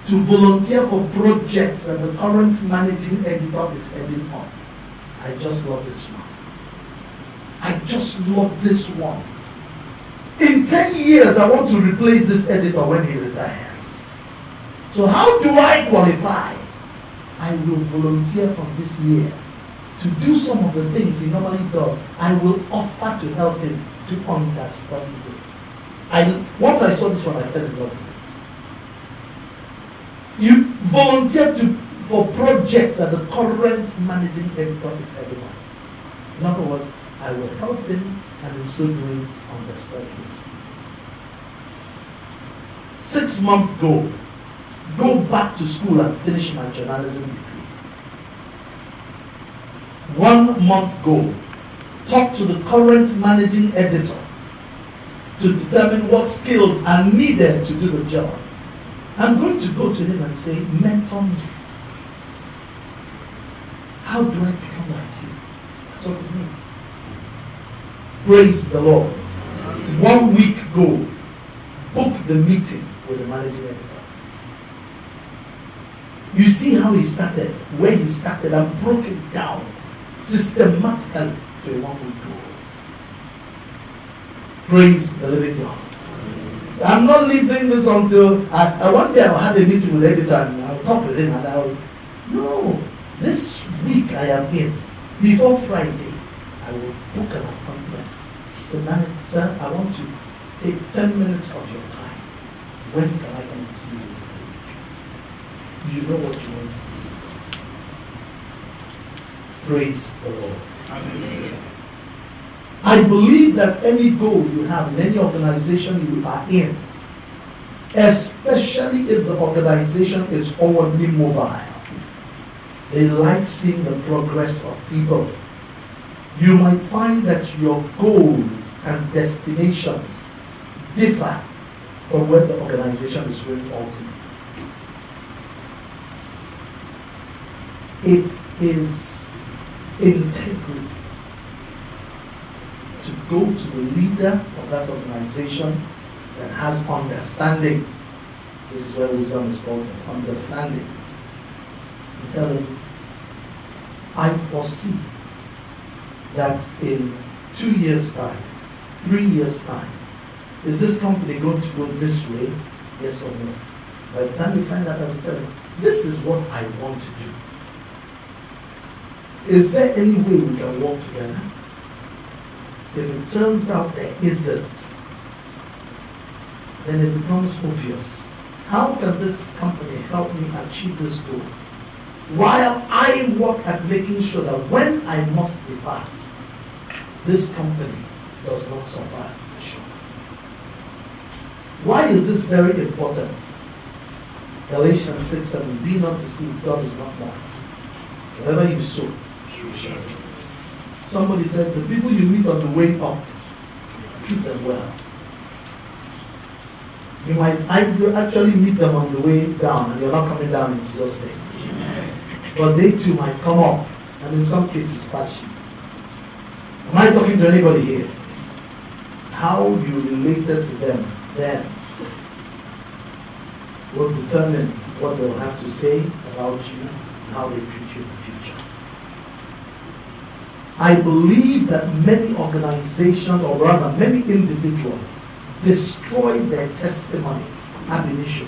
to volunteer for projects that the current managing editor is heading on. I just love this one. I just love this one. In 10 years, I want to replace this editor when he retires. So how do I qualify? I will volunteer from this year to do some of the things he normally does. I will offer to help him to understand it. Once I saw this one, I fell in love with it. You volunteer for projects that the current managing editor is heading on. In other words, I will help him and in so doing understand him. 6-month goal. Go back to school and finish my journalism degree. 1-month goal. Talk to the current managing editor to determine what skills are needed to do the job. I'm going to go to him and say, mentor me. How do I become like you? That's what it means. Praise the Lord. 1 week goal. Book the meeting with the managing editor. You see how he started, where he started, and broke it down systematically to a 1 week goal. Praise the living God. I'm not leaving this until one day I'll have a meeting with the editor and I'll talk with him and no, this week I am in. Before Friday, I will book an appointment. So, sir, I want to take 10 minutes of your time. When can I come and see you? You know what you want to see. Praise the Lord. Amen. I believe that any goal you have in any organization you are in, especially if the organization is forwardly mobile, they like seeing the progress of people. You might find that your goals and destinations differ from where the organization is going ultimately. It is integrity to go to the leader of that organization that has understanding. This is where wisdom is called understanding. And tell him, I foresee that in 2 years' time, 3 years' time, is this company going to go this way? Yes or no? By the time you find out, I will tell him, this is what I want to do. Is there any way we can work together? If it turns out there isn't, then it becomes obvious. How can this company help me achieve this goal? While I work at making sure that when I must depart, this company does not suffer a shock. Why is this very important? Galatians 6:7, be not deceived, God is not mocked. Whatever you sow, you shall reap. Somebody said, the people you meet on the way up, treat them well. You might actually meet them on the way down, and you're not coming down in Jesus' name. But they too might come up, and in some cases pass you. Am I talking to anybody here? How you related to them then will determine what they'll have to say about you and how they treat you in the future. I believe that many organizations, or rather many individuals, destroy their testimony ab initio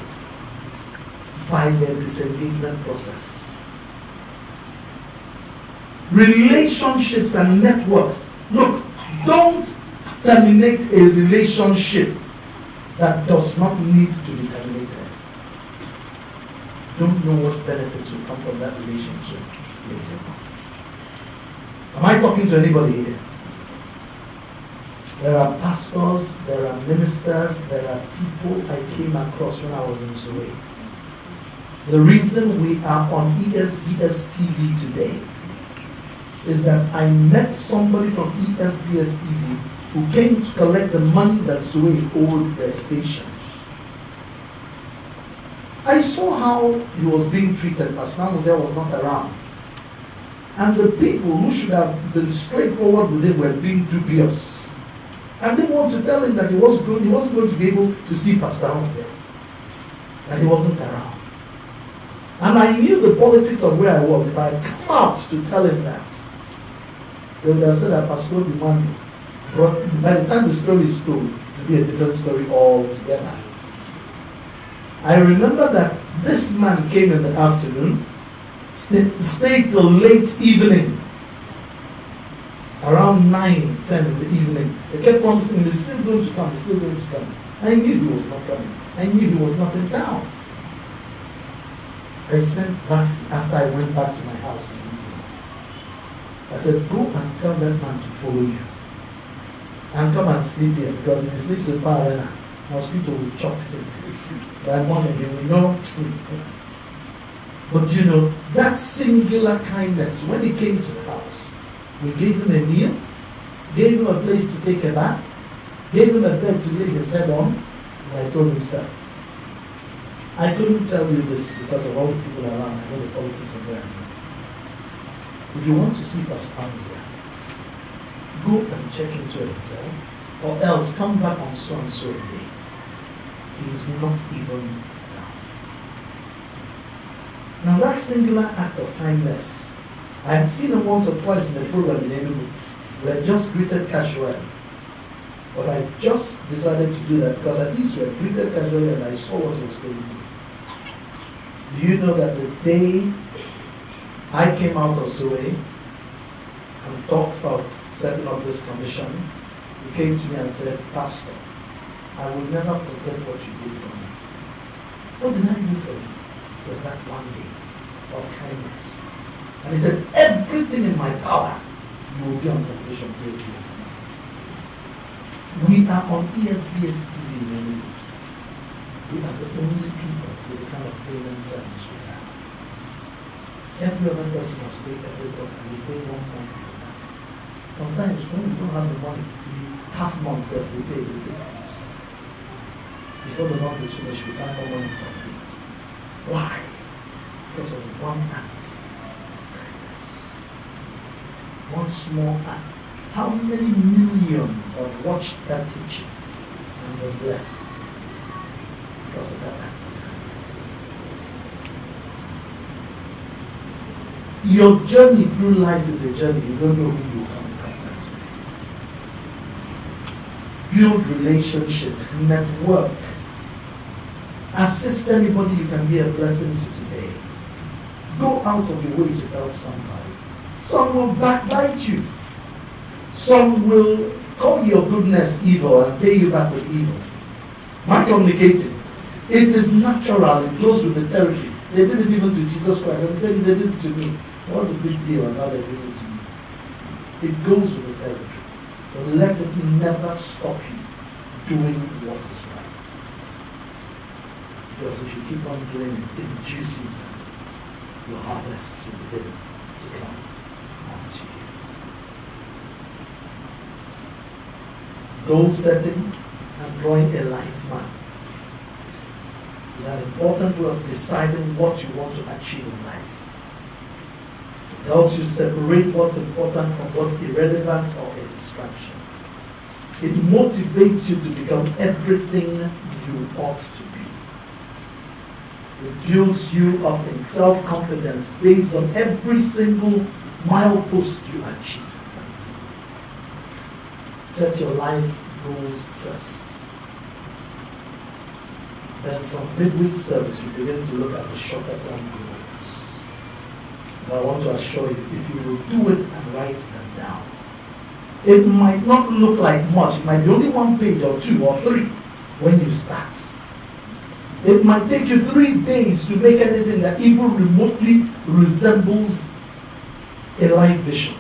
by their disengagement process. Relationships and networks. Look, don't terminate a relationship that does not need to be terminated. Don't know what benefits will come from that relationship later on. Am I talking to anybody here? There are pastors, there are ministers, there are people I came across when I was in Zoe. The reason we are on ESBS TV today is that I met somebody from ESBS TV who came to collect the money that Zoe owed their station. I saw how he was being treated. Pastor Moses was not around. And the people who should have been straightforward with him were being dubious. I didn't want to tell him that he wasn't going to be able to see Pastor Moses, that he wasn't around. And I knew the politics of where I was. If I had come out to tell him that, they would have said that Pastor Emmanuel brought, by the time the story is told, to be a different story altogether. I remember that this man came in the afternoon, stayed till late evening, around 9, 10 in the evening. They kept promising, he's still going to come, he's still going to come. I knew he was not coming. I knew he was not in town. I sent last after I went back to my house in the evening. I said, go and tell that man to follow you. And come and sleep here, because if he sleeps in Power Arena, mosquito will chop him. By morning he will know. But you know, that singular kindness, when he came to the house, we gave him a meal, gave him a place to take a bath, gave him a bed to lay his head on, and I told him, sir, I couldn't tell you this because of all the people around. I know the politics of where I'm in. If you want to see Pastor Hamzia, go and check into a hotel, or else come back on so and so a day. He is not even down. Now that singular act of kindness, I had seen him once or twice in the program in Enugu. We had just greeted casually. But I just decided to do that because at least we had greeted casually and I saw what was going on. Do you know that the day I came out of Zoe and talked of setting up this commission, he came to me and said, Pastor, I will never forget what you did for me. What did I do for you? It was that one day of kindness. And he said, everything in my power, you will be on television, ESBS. We are on ESBS TV in Enugu. We are the only people with the kind of payment service we have. Every other person must pay every month, and we pay 1 month for that. Sometimes when we don't have the money, half months that we pay the difference. Before the month is finished, we find no money complete. Why? Because of one act of kindness. One small act. How many millions have watched that teaching and were blessed because of that act of kindness? Your journey through life is a journey. You don't know who you come in contact with. Build relationships, network. Assist anybody you can be a blessing to today. Go out of your way to help somebody. Some will backbite you. Some will call your goodness evil and pay you back with evil. Am I communicating? It is natural. It goes with the territory. They did it even to Jesus Christ. And they said they did it to me. What's the big deal about they did it to me? It goes with the territory. But let it never stop you doing what is right. Because if you keep on doing it in due season, your harvest will begin to come onto you. Goal setting and drawing a life map is an important way of deciding what you want to achieve in life. It helps you separate what's important from what's irrelevant or a distraction. It motivates you to become everything you ought to be. It builds you up in self-confidence based on every single milepost you achieve. Set your life goals first. Then from midweek service, you begin to look at the shorter term goals. And I want to assure you, if you will do it and write them down, it might not look like much. It might be only 1 page or 2 or 3 when you start. It might take you 3 days to make anything that even remotely resembles a life vision.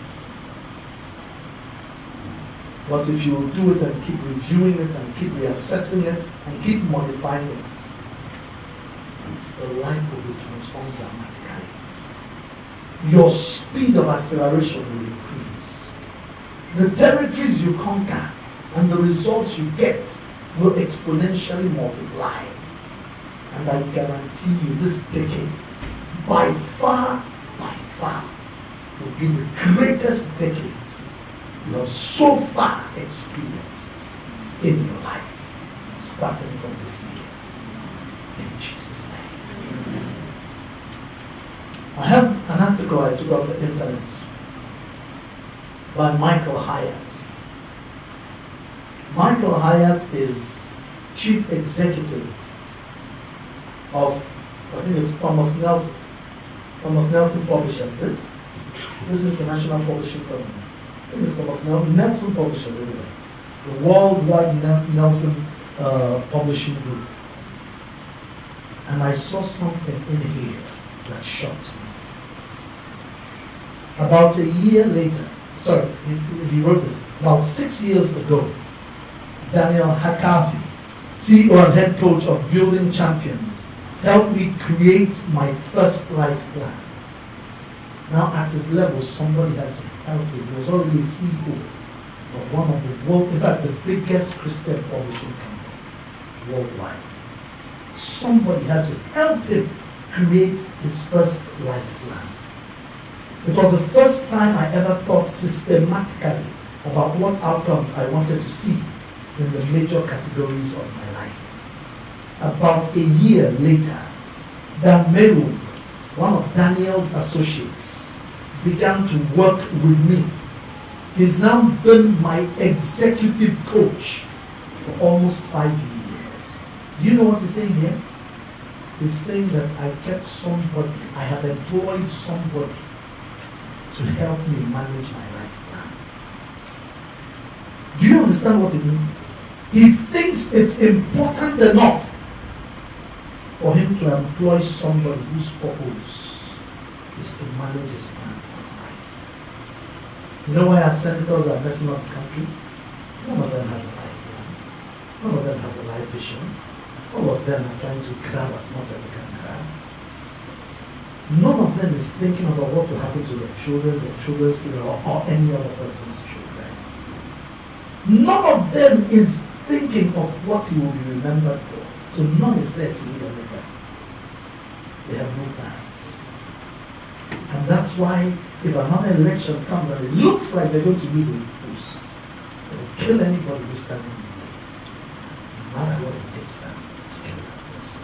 But if you will do it and keep reviewing it and keep reassessing it and keep modifying it, your life will be transformed dramatically. Your speed of acceleration will increase. The territories you conquer and the results you get will exponentially multiply. And I guarantee you this decade, by far, will be the greatest decade you have so far experienced in your life, starting from this year. In Jesus' name. I have an article I took off the internet by Michael Hyatt. Michael Hyatt is chief executive of, I think it's Thomas Nelson Publishers, is it? This international publishing company. I think it's Thomas Nelson Publishers anyway. The worldwide Nelson Publishing Group. And I saw something in here that shocked me. About a year later, he wrote this, about 6 years ago, Daniel Hackavy, CEO and head coach of Building Champions, helped me create my first life plan. Now at his level, somebody had to help him. He was already a CEO of one of the world, in fact, the biggest Christian publishing company worldwide. Somebody had to help him create his first life plan. It was the first time I ever thought systematically about what outcomes I wanted to see in the major categories of my life. About a year later, Dan Meru, one of Daniel's associates, began to work with me. He's now been my executive coach for almost 5 years. Do you know what he's saying here? He's saying that I have employed somebody to help me manage my life plan. Do you understand what it means? He thinks it's important enough for him to employ somebody whose purpose is to manage his plan for his life. You know why our senators are messing up the country? None of them has a life plan. None of them has a life vision. All of them are trying to grab as much as they can grab. None of them is thinking about what will happen to their children, their children's children, or any other person's children. None of them is thinking of what he will be remembered for. So none is there to leave a legacy. They have no plans. And that's why if another election comes and it looks like they're going to lose a post, they will kill anybody who's standing in the way. No matter what it takes them to kill that person.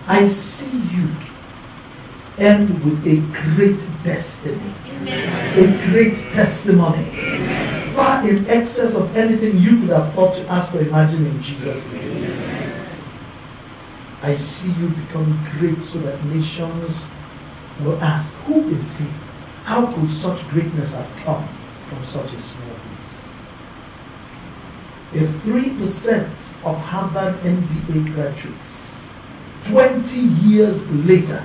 I see you end with a great destiny. Amen. A great testimony. Amen. Far in excess of anything you could have thought to ask or imagine in Jesus' name. Amen. I see you become great so that nations will ask, who is he? How could such greatness have come from such a small place? If 3% of Harvard MBA graduates 20 years later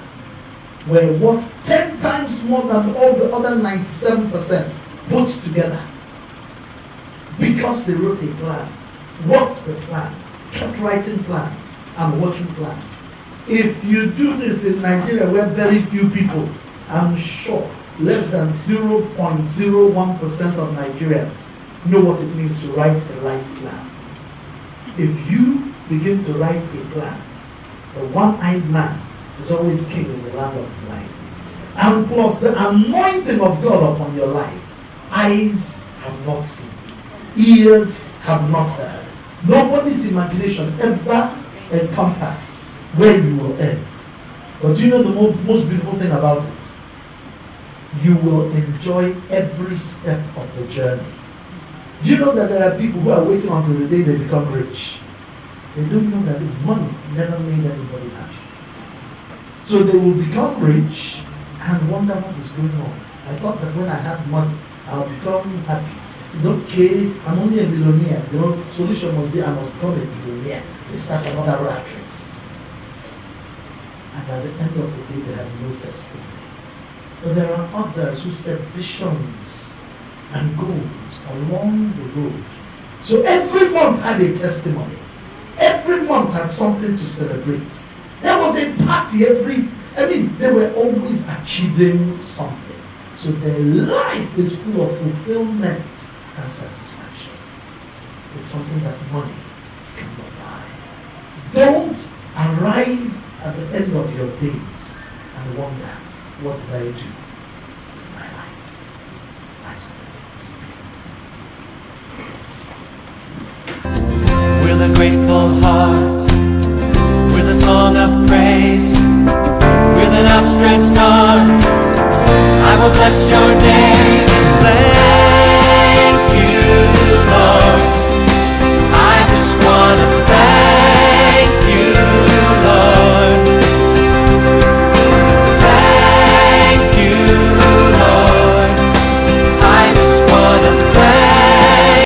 were worth 10 times more than all the other 97% put together because they wrote a plan. What's the plan? kept writing plans and working plans. If you do this in Nigeria, where very few people, I'm sure less than 0.01% of Nigerians know what it means to write a life plan. If you begin to write a plan, the one-eyed man is always king in the land of life. And plus the anointing of God upon your life. Eyes have not seen, ears have not heard. Nobody's imagination ever encompassed where you will end. But do you know the most beautiful thing about it? You will enjoy every step of the journey. Do you know that there are people who are waiting until the day they become rich? They don't know that money never made anybody happy. So they will become rich and wonder what is going on. I thought that when I had money, I'll become happy. Okay, I'm only a millionaire. The solution must be I must become a millionaire. They start another rat race. And at the end of the day, they have no testimony. But there are others who set visions and goals along the road. So every month had a testimony. Every month had something to celebrate. There was a party they were always achieving something. So their life is full of fulfillment and satisfaction. It's something that money cannot buy. Don't arrive at the end of your days and wonder, what did I do with my life? With a grateful heart, with a song of praise, with an outstretched arm, I will bless your name.